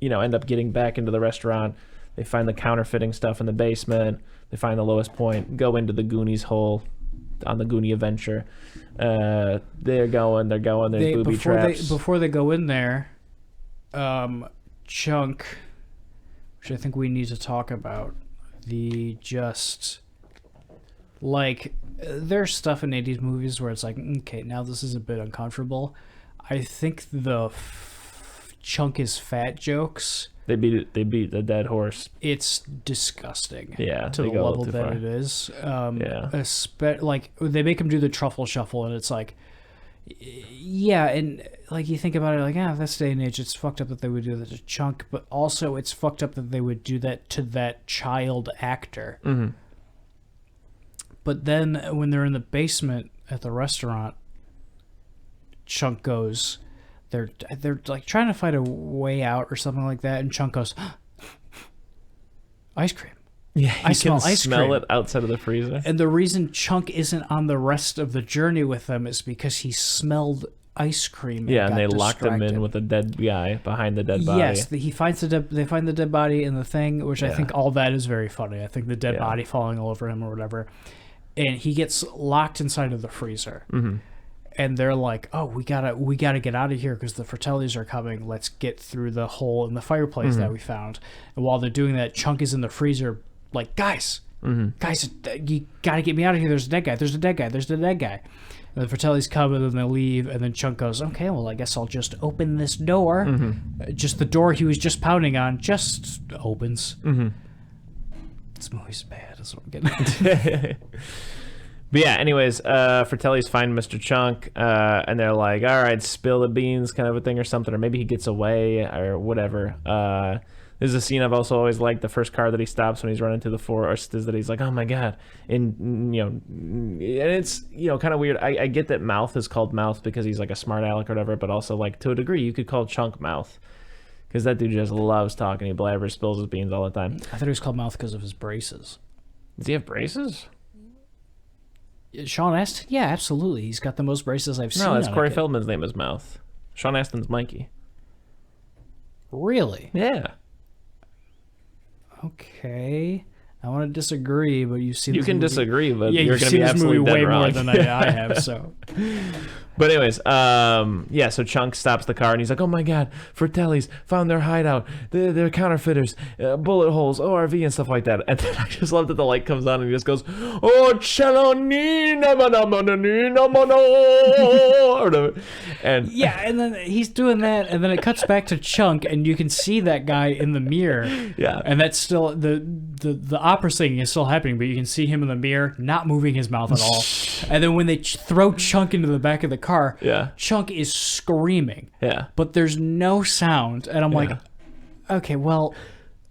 end up getting back into the restaurant. They find the counterfeiting stuff in the basement. They find the lowest point, go into the Goonies hole on the Goonie adventure. They're going, there's booby traps. Before they go in there, Chunk, which I think we need to talk about, there's stuff in 80s movies where it's like, okay, now this is a bit uncomfortable. I think the Chunk is fat jokes, they beat the dead horse. It's disgusting. Yeah, to the level that it is. They make him do the truffle shuffle, and it's like, yeah, and like you think about it, like, this day and age, it's fucked up that they would do that to Chunk, but also it's fucked up that they would do that to that child actor. But then when they're in the basement at the restaurant, Chunk goes, they're like trying to find a way out or something like that, and Chunk goes, ice cream. Yeah, I smell ice cream. it outside of the freezer. And the reason Chunk isn't on the rest of the journey with them is because he smelled ice cream. And they locked him in with a dead guy behind the dead body. Yes, they find the dead body in the thing, which I think all that is very funny. I think the dead body falling all over him or whatever. And he gets locked inside of the freezer. Mm-hmm. And they're like, "Oh, we gotta get out of here because the Fratellis are coming. Let's get through the hole in the fireplace that we found." And while they're doing that, Chunk is in the freezer, like, "Guys, you gotta get me out of here. There's a dead guy. There's a dead guy. There's a dead guy." And the Fratellis come and then they leave. And then Chunk goes, "Okay, well, I guess I'll just open this door." Just the door he was just pounding on just opens. This movie's bad. That's what I'm getting at. But yeah, anyways, Fratellis find Mr. Chunk, and they're like, all right, spill the beans kind of a thing or something, or maybe he gets away or whatever. There's a scene I've also always liked, the first car that he stops when he's running through the forest, is that he's like, oh my God. And, and it's, kind of weird. I get that Mouth is called Mouth because he's like a smart aleck or whatever, but also like to a degree, you could call Chunk Mouth. Because that dude just loves talking. He blabbers, spills his beans all the time. I thought he was called Mouth because of his braces. Does he have braces? Sean Astin? Yeah, absolutely. He's got the most braces I've seen. No, that's Corey Feldman's name is Mouth. Sean Astin's Mikey. Really? Yeah. Okay. I want to disagree, but you see. You can disagree, but you're going to be absolutely dead way wrong. More than I have. So. But anyways, so Chunk stops the car and he's like, oh my God, Fratellis found their hideout. They're counterfeiters, bullet holes, ORV and stuff like that. And then I just love that the light comes on and he just goes, oh, and yeah, and then he's doing that, and then it cuts back to Chunk, and you can see that guy in the mirror. Yeah. And that's still, the opera singing is still happening, but you can see him in the mirror, not moving his mouth at all. And then when they throw Chunk into the back of the car, Chunk is screaming. Yeah. But there's no sound. And I'm like, okay, well,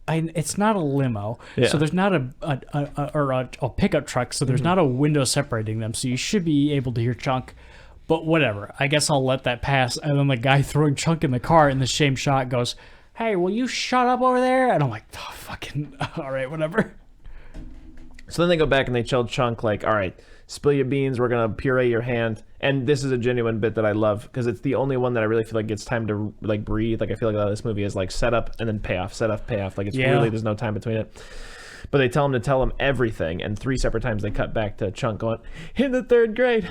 it's not a limo. Yeah. So there's not a pickup truck. So there's not a window separating them. So you should be able to hear Chunk. But whatever. I guess I'll let that pass. And then the guy throwing Chunk in the car in the same shot goes, hey, will you shut up over there? And I'm like, oh, fucking, all right, whatever. So then they go back and they tell Chunk, like, all right, spill your beans, we're going to puree your hand. And this is a genuine bit that I love because it's the only one that I really feel like gets time to like breathe. Like I feel like a lot of this movie is like setup and then payoff, setup, payoff. Like it's really, there's no time between it. But they tell him to tell him everything. And 3 separate times they cut back to Chunk going, in the 3rd grade,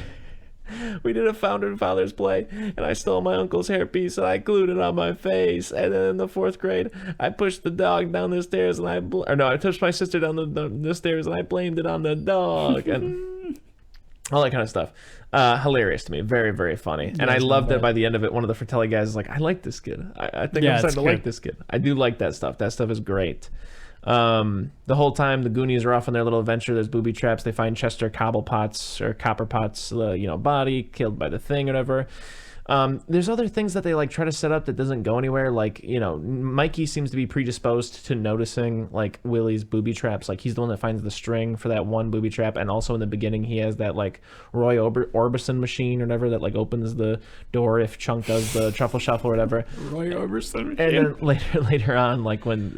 we did a Founder and Fathers play, and I stole my uncle's hairpiece and I glued it on my face. And then in the 4th grade, I pushed the dog down the stairs and I pushed my sister down the stairs and I blamed it on the dog and all that kind of stuff. Hilarious to me, very, very funny. And I love that by the end of it, one of the Fratelli guys is like, I like this kid. I think I'm starting to like this kid. I do like that stuff. That stuff is great. The whole time the Goonies are off on their little adventure, there's booby traps. They find Chester Cobblepot's or Copperpot's body killed by the thing or whatever. There's other things that they like try to set up that doesn't go anywhere. Like, Mikey seems to be predisposed to noticing like Willie's booby traps. Like he's the one that finds the string for that one booby trap. And also in the beginning, he has that like Roy Orbison machine or whatever that like opens the door if Chunk does the truffle shuffle or whatever. Roy Orbison machine. And then later on, like when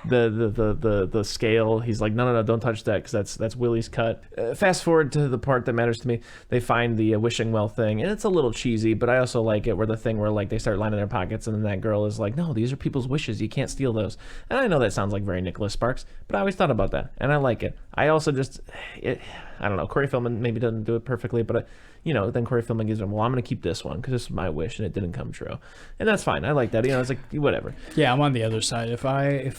the scale, he's like, no, don't touch that because that's Willie's cut. Fast forward to the part that matters to me. They find the wishing well thing, and it's a little cheesy, but I also like it where the thing where like they start lining their pockets and then that girl is like, no, these are people's wishes, you can't steal those. And I know that sounds like very Nicholas Sparks, but I always thought about that and I like it. I also I don't know, Corey Feldman maybe doesn't do it perfectly, but then Corey Feldman gives him, well, I'm gonna keep this one because this is my wish and it didn't come true, and that's fine. I like that. It's like whatever. Yeah, I'm on the other side. If I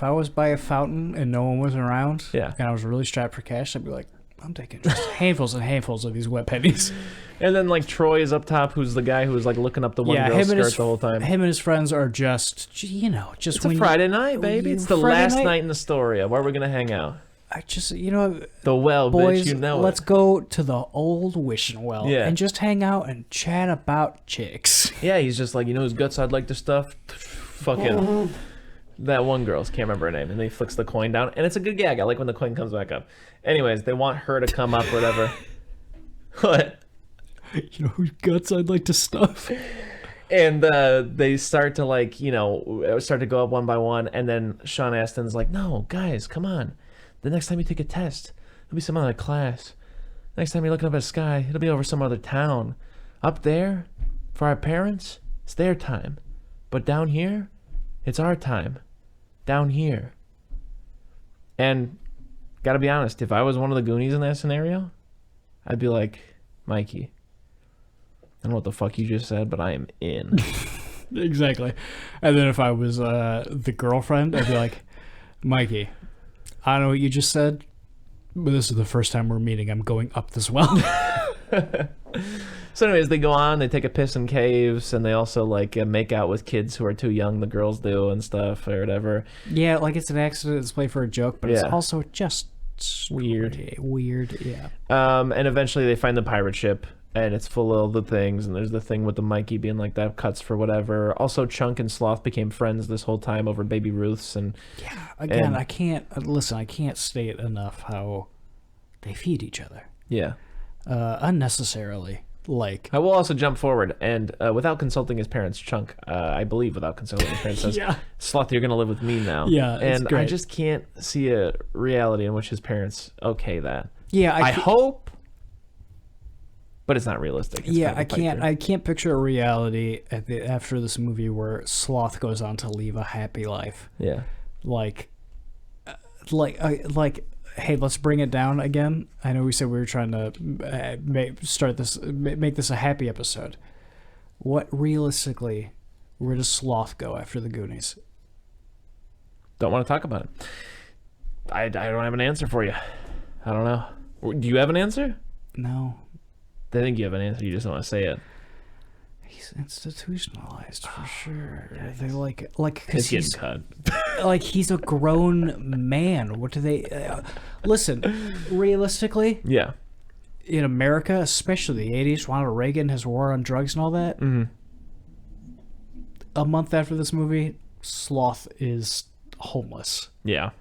was by a fountain and no one was around, and I was really strapped for cash, I'd be like, I'm taking just handfuls and handfuls of these wet pennies. And then like Troy is up top, who's the guy who was like looking up the one girl's skirt the whole time. Him and his friends are just it's a Friday night, baby. It's the last night in Astoria. Where are we gonna hang out? I just the well, boys, bitch, let's go to the old wishing well and just hang out and chat about chicks. Yeah, he's just like, whose guts I'd like to stuff? Fucking That one girl's, can't remember her name, and they flicks the coin down, and it's a good gag. I like when the coin comes back up. Anyways, they want her to come up, whatever. What? You know whose guts I'd like to stuff? And they start to like, start to go up one by one, and then Sean Astin's like, no, guys, come on. The next time you take a test, it'll be some other class. Next time you're looking up at the sky, it'll be over some other town. Up there, for our parents, it's their time. But down here, it's our time. Down here. And gotta be honest, if I was one of the Goonies in that scenario, I'd be like, Mikey, I don't know what the fuck you just said, but I am in. Exactly. And then if I was the girlfriend, I'd be like, Mikey, I don't know what you just said, but this is the first time we're meeting. I'm going up this well. So anyways, they go on, they take a piss in caves, and they also like make out with kids who are too young, the girls do, and stuff, or whatever. Yeah, like it's an accident, it's played for a joke, but it's also just weird. Weird, yeah. And eventually they find the pirate ship, and it's full of the things, and there's the thing with the Mikey being like, that cuts for whatever. Also, Chunk and Sloth became friends this whole time over Baby Ruth's, and... Yeah, again, I can't state enough how they feed each other. Yeah. Unnecessarily. Like, I will also jump forward, and without consulting his parents, Chunk, I believe without consulting his parents, says, yeah. Sloth, you're going to live with me now. Yeah, and great. I just can't see a reality in which his parents okay that. Yeah, I hope, but it's not realistic. It's yeah, kind of I can't picture a reality after this movie where Sloth goes on to leave a happy life. Yeah. Like, hey, let's bring it down again. I know we said we were trying to make this a happy episode. What realistically, where does Sloth go after the Goonies? Don't want to talk about it. I don't have an answer for you. I don't know. Do you have an answer? No. I think you have an answer. You just don't want to say it. He's institutionalized for sure. Yikes. They like It's getting cut. Like he's a grown man. What do they listen? Realistically, Yeah. In America, especially the '80s, Ronald Reagan, his war on drugs and all that. Mm-hmm. A month after this movie, Sloth is homeless. Yeah.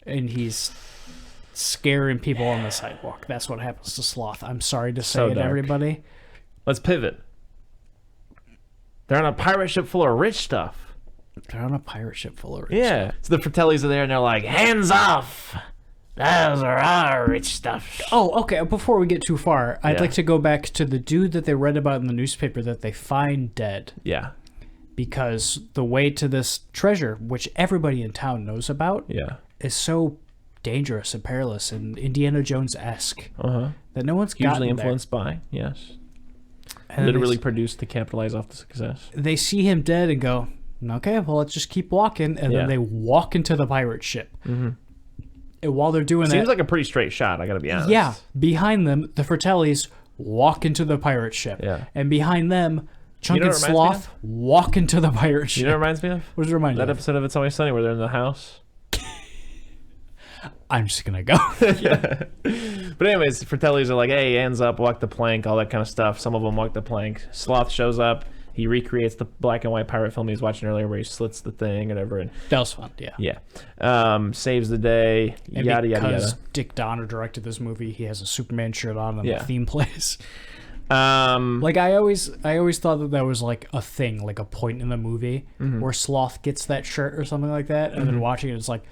And he's scaring people on the sidewalk. That's what happens to Sloth. I'm sorry to say So it, dark. everybody. Let's pivot. They're on a pirate ship full of rich stuff. They're on a pirate ship full of rich Yeah. stuff. So the Fratellis are there, and they're like, hands off. Those are our rich stuff. Oh, okay. Before we get too far, I'd Yeah. like to go back to the dude that they read about in the newspaper that they find dead. Yeah. Because the way to this treasure, which everybody in town knows about, Yeah. is so dangerous and perilous and Indiana Jones-esque Uh-huh. that no one's Hugely gotten influenced by, yes. there. And Literally produced to capitalize off the success. they see him dead and go, okay, well, let's just keep walking. And Yeah. then they walk into the pirate ship. Mm-hmm. And while they're doing Seems that, like a pretty straight shot, I gotta be honest. yeah, behind them, the Fratellis walk into the pirate ship. Yeah. And behind them, Chunk You know and what it reminds me Sloth walk into the pirate ship. You know what it reminds me of? What does it remind you That of? episode of It's Always Sunny where they're in the house. I'm just going to go. Yeah. But anyways, Fratellis are like, hey, hands up, walk the plank, all that kind of stuff. Some of them walk the plank. Sloth shows up. He recreates the black and white pirate film he was watching earlier where he slits the thing or whatever. And That was fun, yeah. yeah. Saves the day, And yada, yada, because yada. Dick Donner directed this movie, he has a Superman shirt on and Yeah. the theme plays. Like, I always thought that was like a thing, like a point in the movie where Sloth gets that shirt or something like that, and then watching it, it's like,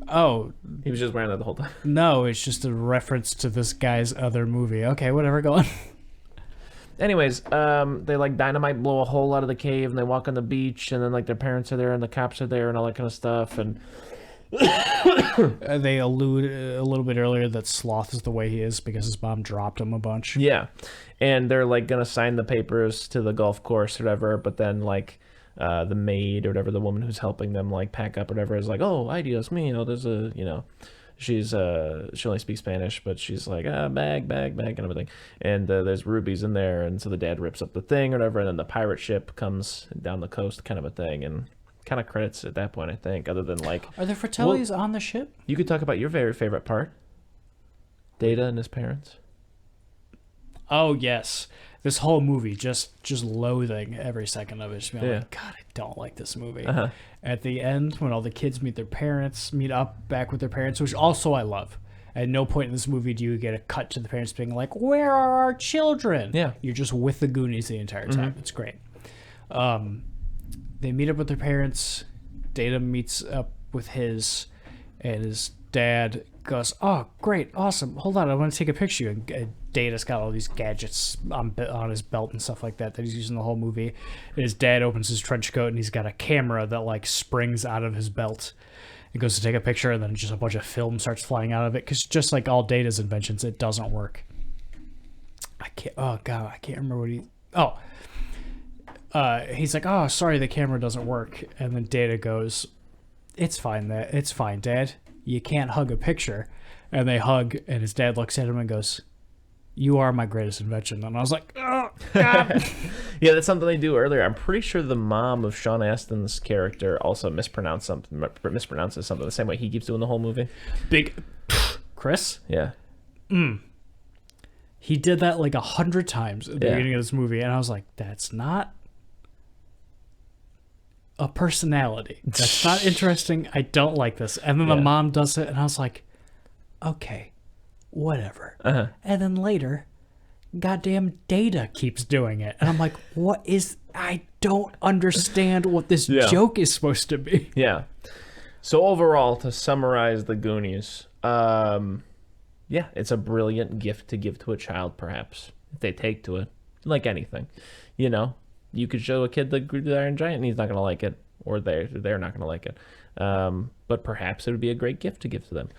oh, he was just wearing that the whole time. no, it's just a reference to this guy's other movie. Okay, whatever, go on. Anyways, they like dynamite blow a hole out of the cave and they walk on the beach and then like their parents are there and the cops are there and all that kind of stuff. And They allude a little bit earlier that Sloth is the way he is because his mom dropped him a bunch. yeah, and they're like gonna sign the papers to the golf course or whatever, but then like the maid or whatever, the woman who's helping them like pack up or whatever is like, oh, ay Dios mío, there's a, she's she only speaks Spanish, but she's like, bag and everything, and there's rubies in there, and so the dad rips up the thing or whatever, and then the pirate ship comes down the coast kind of a thing, and kind of credits at that point, I think, other than like, Are the Fratellis on the ship? you could talk about your very favorite part, Data and his parents. Oh yes, this whole movie just loathing every second of it. Just being like, God, I don't like this movie. At the end, when all the kids meet up back with their parents, which also I love. At no point in this movie do you get a cut to the parents being like, "Where are our children?" Yeah. You're just with the Goonies the entire time. It's great. They meet up with their parents. Data meets up with and his dad goes, "Oh, great, awesome. Hold on, I want to take a picture." And Data's got all these gadgets on his belt and stuff like that he's using the whole movie. And his dad opens his trench coat and he's got a camera that like springs out of his belt. He goes to take a picture and then just a bunch of film starts flying out of it because just like all Data's inventions, it doesn't work. I can't remember what he's like, "Oh, sorry, the camera doesn't work." And then Data goes, it's fine, Dad. You can't hug a picture." And they hug, and his dad looks at him and goes, "You are my greatest invention." And I was like, "Oh, God." Yeah, that's something they do earlier. I'm pretty sure the mom of Sean Astin's character also mispronounces something the same way he keeps doing the whole movie. Big Chris? Yeah. He did that like 100 times at the beginning of this movie, and I was like, that's not a personality. That's not interesting. I don't like this. And then the mom does it, and I was like, okay, whatever. And then later, goddamn Data keeps doing it. And I'm like, I don't understand what this joke is supposed to be. Yeah. So overall, to summarize the Goonies, it's a brilliant gift to give to a child, perhaps, if they take to it. Like anything. You know, you could show a kid the Iron Giant and he's not going to like it, or they're not going to like it. But perhaps it would be a great gift to give to them.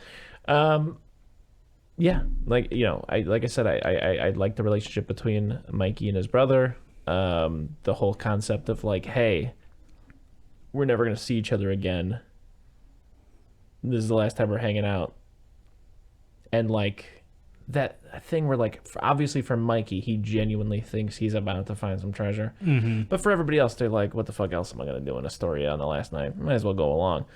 Like I said, I like the relationship between Mikey and his brother. The whole concept of like, hey, we're never going to see each other again. This is the last time we're hanging out. And like that thing where like, obviously for Mikey, he genuinely thinks he's about to find some treasure. But for everybody else, they're like, what the fuck else am I going to do in Astoria on the last night? Might as well go along.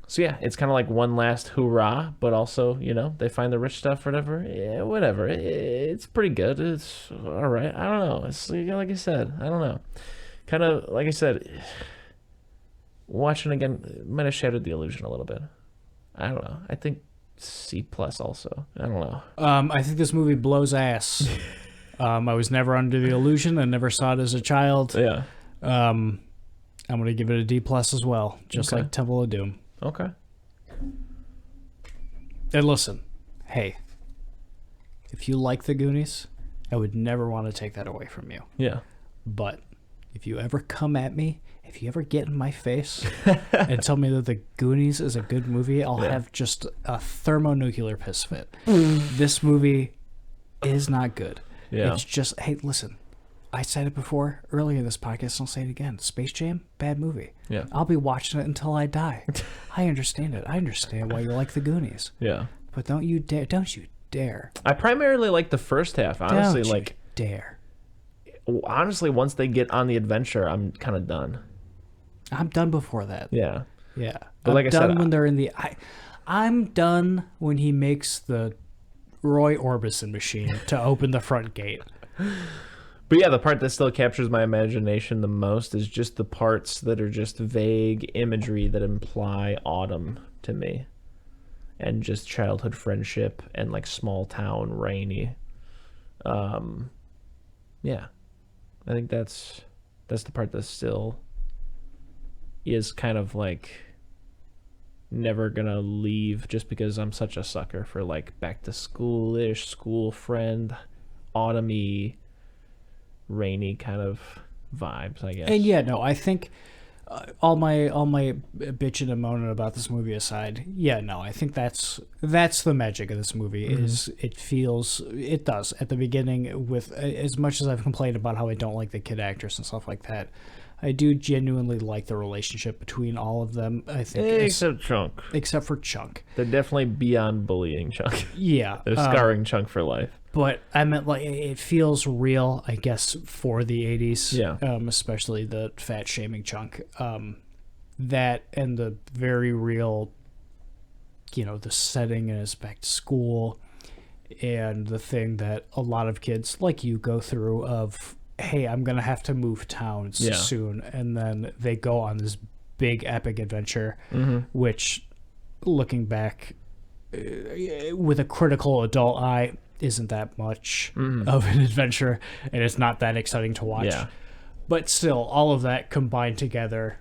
So yeah, it's kind of like one last hoorah, but also, you know, they find the rich stuff or whatever. Yeah, whatever. It's pretty good. It's all right. I don't know. It's like I said, I don't know. Kind of like I said, watching again might have shattered the illusion a little bit. I don't know. I think C+ also. I don't know. I think this movie blows ass. I was never under the illusion. I never saw it as a child. Yeah. I'm gonna give it a D+ as well, just like Temple of Doom. Okay. And listen, hey, if you like the Goonies, I would never want to take that away from you. Yeah. But if you ever come at me, if you ever get in my face and tell me that the Goonies is a good movie, I'll have just a thermonuclear piss fit. This movie is not good. Yeah. It's just, hey, listen, I said it before earlier in this podcast, and I'll say it again. Space Jam, bad movie. Yeah. I'll be watching it until I die. I understand it. I understand why you like the Goonies. Yeah. But don't you dare. I primarily like the first half, honestly. Don't like you dare. Honestly, once they get on the adventure, I'm kind of done. I'm done before that. Yeah. Yeah. But like I said, when they're in the I'm done when he makes the Roy Orbison machine to open the front gate. But yeah, the part that still captures my imagination the most is just the parts that are just vague imagery that imply autumn to me. And just childhood friendship and like small town rainy. Yeah. I think that's the part that still is kind of like never gonna leave, just because I'm such a sucker for like back to school-ish, school friend, autumny, rainy kind of vibes, I guess. And yeah, no, I think all my bitching and moaning about this movie aside, yeah, no, I think that's the magic of this movie. Is it does at the beginning, with as much as I've complained about how I don't like the kid actress and stuff like that, I do genuinely like the relationship between all of them. I think except for Chunk. They're definitely beyond bullying Chunk. Yeah, they're scarring Chunk for life. But I meant, like, it feels real, I guess, for the 80s. Yeah. Especially the fat shaming Chunk. That and the very real, the setting, and it's back to school. and the thing that a lot of kids like you go through of, hey, I'm going to have to move towns soon. And then they go on this big epic adventure, which, looking back with a critical adult eye, isn't that much of an adventure, and it's not that exciting to watch. Yeah. But still, all of that combined together,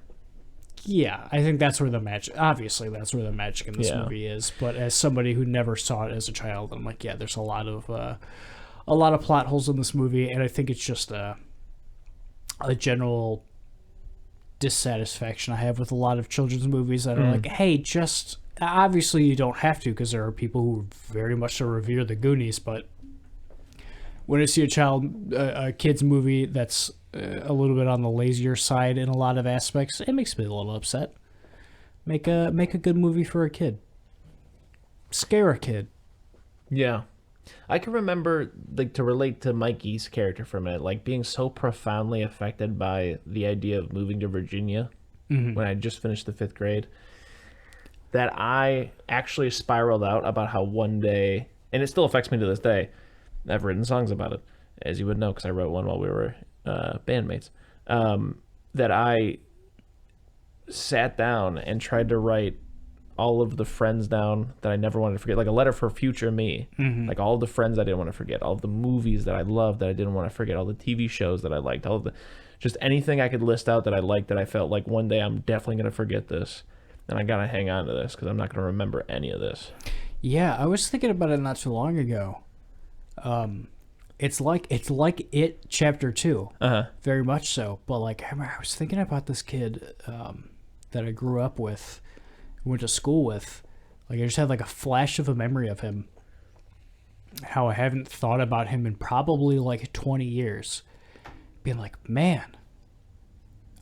yeah, I think that's where the magic, obviously that's where the magic in this movie is. But as somebody who never saw it as a child, I'm like, yeah, there's a lot of plot holes in this movie, and I think it's just a general dissatisfaction I have with a lot of children's movies that are like, hey, just, obviously you don't have to, because there are people who very much so revere the Goonies, but when I see a kid's movie that's a little bit on the lazier side in a lot of aspects, it makes me a little upset. Make a good movie for a kid. Scare a kid. Yeah. I can remember, like, to relate to Mikey's character for a minute, like, being so profoundly affected by the idea of moving to Virginia when I just finished the 5th grade, that I actually spiraled out about how one day, and it still affects me to this day, I've written songs about it, as you would know, because I wrote one while we were bandmates, that I sat down and tried to write all of the friends down that I never wanted to forget, like a letter for future me, like all of the friends I didn't want to forget, all of the movies that I loved that I didn't want to forget, all the TV shows that I liked, all of the, just anything I could list out that I liked that I felt like one day I'm definitely going to forget this, and I got to hang on to this because I'm not going to remember any of this. Yeah, I was thinking about it not too long ago. It's like It Chapter 2, very much so. But like, I was thinking about this kid that I grew up with, went to school with. Like, I just had like a flash of a memory of him. How I haven't thought about him in probably like 20 years. Being like, man,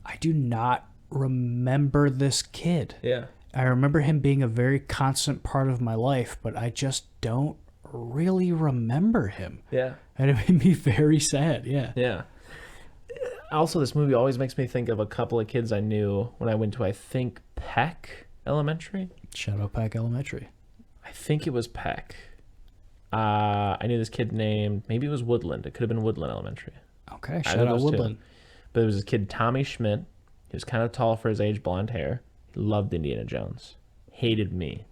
I do not remember this kid. Yeah. I remember him being a very constant part of my life, but I just don't really remember him. Yeah. And it made me very sad. Yeah. Yeah. Also, this movie always makes me think of a couple of kids I knew when I went to, I think, Peck Elementary. Shadow Peck Elementary. I think it was Peck. I knew this kid named, maybe it was Woodland. It could have been Woodland Elementary. Okay, shout out Woodland. But it was this kid, Tommy Schmidt. He was kind of tall for his age, blonde hair. He loved Indiana Jones. Hated me.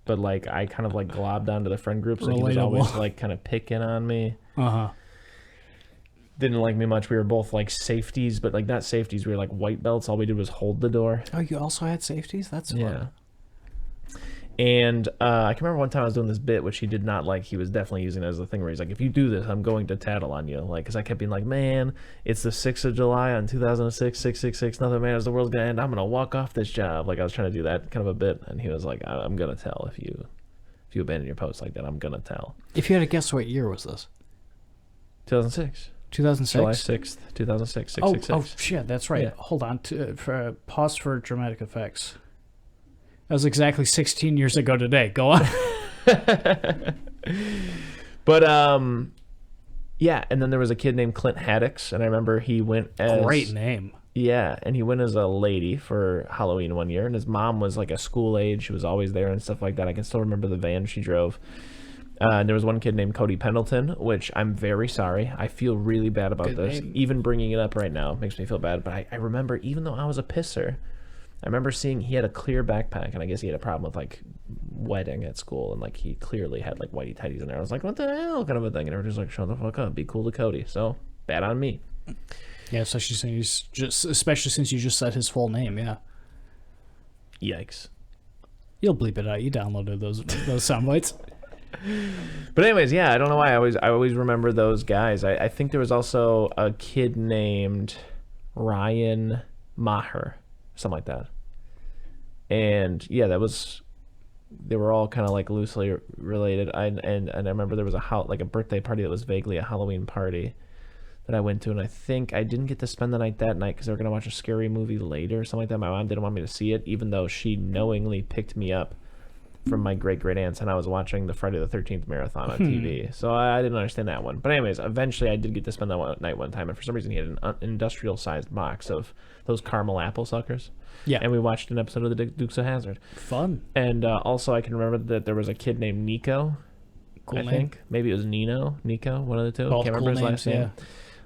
But, like, I kind of, like, globbed onto the friend group, so he was always, like, kind of picking on me. Didn't like me much. We were both, like, safeties, but, like, not safeties. We were, like, white belts. All we did was hold the door. Oh, you also had safeties? That's fun. Yeah. And I can remember one time I was doing this bit, which he did not like. He was definitely using it as a thing where he's like, if you do this, I'm going to tattle on you. Like, because I kept being like, man, it's the 6th of July on 2006, 666, nothing matters, the world's going to end. I'm going to walk off this job. Like, I was trying to do that kind of a bit. And he was like, I'm going to tell if you abandon your post like that, I'm going to tell. If you had to guess, what year was this? 2006. 2006? July 6th, 2006, 666. Oh, shit, that's right. Yeah. Hold on. Pause for dramatic effects. That was exactly 16 years ago today. Go on. But, yeah, and then there was a kid named Clint Haddix, and I remember he went as... Great name. Yeah, and he went as a lady for Halloween one year, and his mom was like a school age. She was always there and stuff like that. I can still remember the van she drove. And there was one kid named Cody Pendleton, which I'm very sorry. I feel really bad about this. Name. Even bringing it up right now makes me feel bad. But I remember, even though I was a pisser, I remember seeing he had a clear backpack, and I guess he had a problem with, like, wetting at school, and, like, he clearly had, like, whitey tighties in there. I was like, what the hell kind of a thing? And everybody's like, shut the fuck up. Be cool to Cody. So, bad on me. Yeah, especially since you just said his full name, yeah. Yikes. You'll bleep it out. You downloaded those sound bites. But anyways, yeah, I don't know why. I always remember those guys. I think there was also a kid named Ryan Maher, something like that. And yeah, they were all kind of like loosely related. And I remember there was a birthday party that was vaguely a Halloween party that I went to, and I think I didn't get to spend the night that night because they were going to watch a scary movie later or something like that. My mom didn't want me to see it, even though she knowingly picked me up from my great-great-aunts, and I was watching the Friday the 13th marathon on TV. So I didn't understand that one. But anyways, eventually I did get to spend that night one time, and for some reason he had an industrial-sized box of those caramel apple suckers. Yeah. And we watched an episode of the Dukes of Hazzard. Fun. And also I can remember that there was a kid named Nico. Cool I name. think. Maybe it was Nico, one of the two. Both Can't cool remember his last names,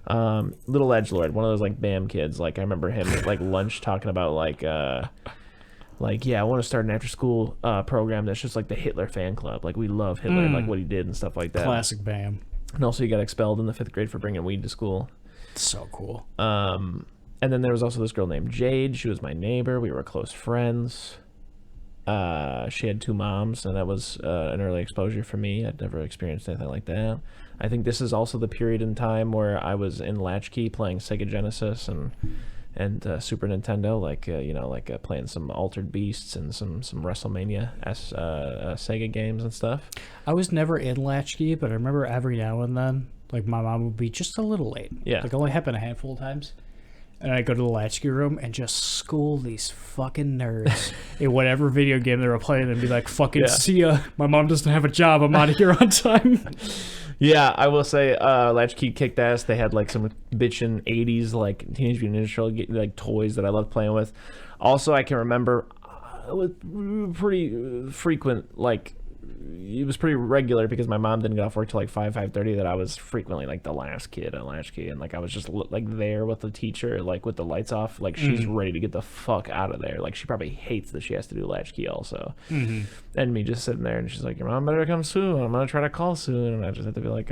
name. Little edgelord, one of those like BAM kids. Like I remember him at like lunch talking about like yeah, I want to start an after school program that's just like the Hitler fan club. Like we love Hitler and like what he did and stuff like that. Classic BAM. And also he got expelled in the 5th grade for bringing weed to school. So cool. And then there was also this girl named Jade. She was my neighbor. We were close friends. She had 2 moms, and that was an early exposure for me. I'd never experienced anything like that. I think this is also the period in time where I was in Latchkey playing Sega Genesis and Super Nintendo, like playing some Altered Beasts and some WrestleMania Sega games and stuff. I was never in Latchkey, but I remember every now and then, like my mom would be just a little late. Yeah. Like only happened a handful of times. And I'd go to the Latchkey room and just school these fucking nerds in whatever video game they were playing and be like, fucking see ya. My mom doesn't have a job. I'm out of here on time. Yeah, I will say Latchkey kicked ass. They had like some bitchin' 80s like Teenage Mutant Ninja Turtles like toys that I loved playing with. Also, I can remember with pretty frequent, like it was pretty regular because my mom didn't get off work till like 5:30 that I was frequently like the last kid at Latchkey, and like I was just like there with the teacher, like with the lights off, like she's ready to get the fuck out of there. Like she probably hates that she has to do Latchkey also. And me just sitting there, and she's like, your mom better come soon. I'm gonna try to call soon. And I just have to be like,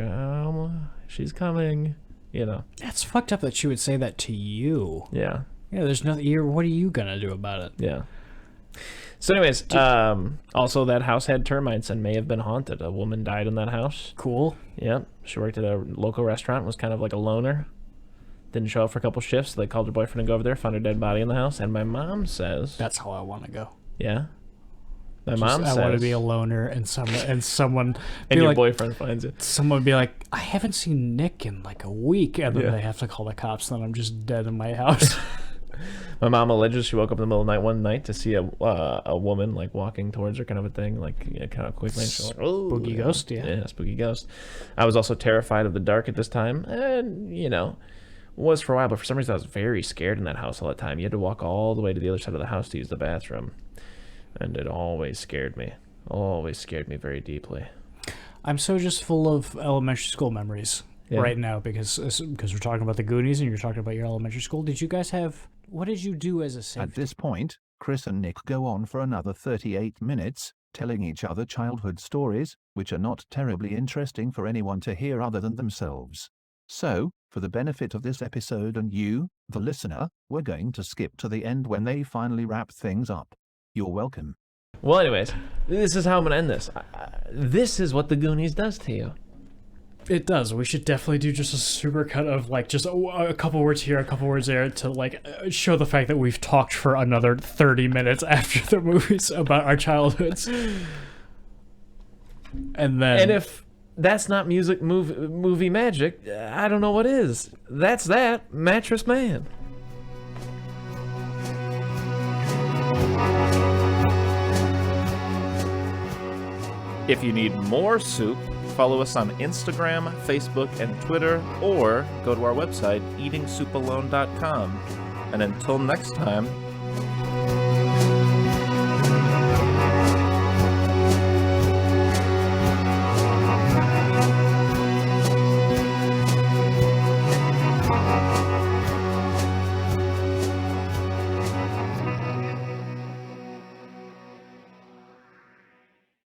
she's coming, you know. That's fucked up that she would say that to you. Yeah. Yeah, there's nothing. What are you gonna do about it? Yeah. So anyways, also that house had termites and may have been haunted. A woman died in that house. Cool. Yep. She worked at a local restaurant, was kind of like a loner. Didn't show up for a couple shifts, so they called her boyfriend to go over there, found her dead body in the house. And my mom says... That's how I want to go. Yeah? My mom says... I want to be a loner and someone and your like, boyfriend finds it. Someone would be like, I haven't seen Nick in like a week. And then they have to call the cops, and I'm just dead in my house. My mom alleges she woke up in the middle of the night one night to see a woman like walking towards her, kind of a thing, like kind of quickly. Like, spooky ghost, yeah, spooky ghost. I was also terrified of the dark at this time, and was for a while, but for some reason I was very scared in that house all the time. You had to walk all the way to the other side of the house to use the bathroom, and it always scared me very deeply. I'm so just full of elementary school memories right now because we're talking about the Goonies and you're talking about your elementary school. Did you guys have... What did you do as a safety? At this point, Chris and Nick go on for another 38 minutes, telling each other childhood stories, which are not terribly interesting for anyone to hear other than themselves. So, for the benefit of this episode and you, the listener, we're going to skip to the end when they finally wrap things up. You're welcome. Well, anyways, this is how I'm going to end this. This is what the Goonies does to you. It does. We should definitely do just a super cut of like just a couple words here, a couple words there to like show the fact that we've talked for another 30 minutes after the movies about our childhoods. And if that's not movie magic, I don't know what is. That's that Mattress Man. If you need more soup, follow us on Instagram, Facebook, and Twitter, or go to our website, eatingsoupalone.com. And until next time,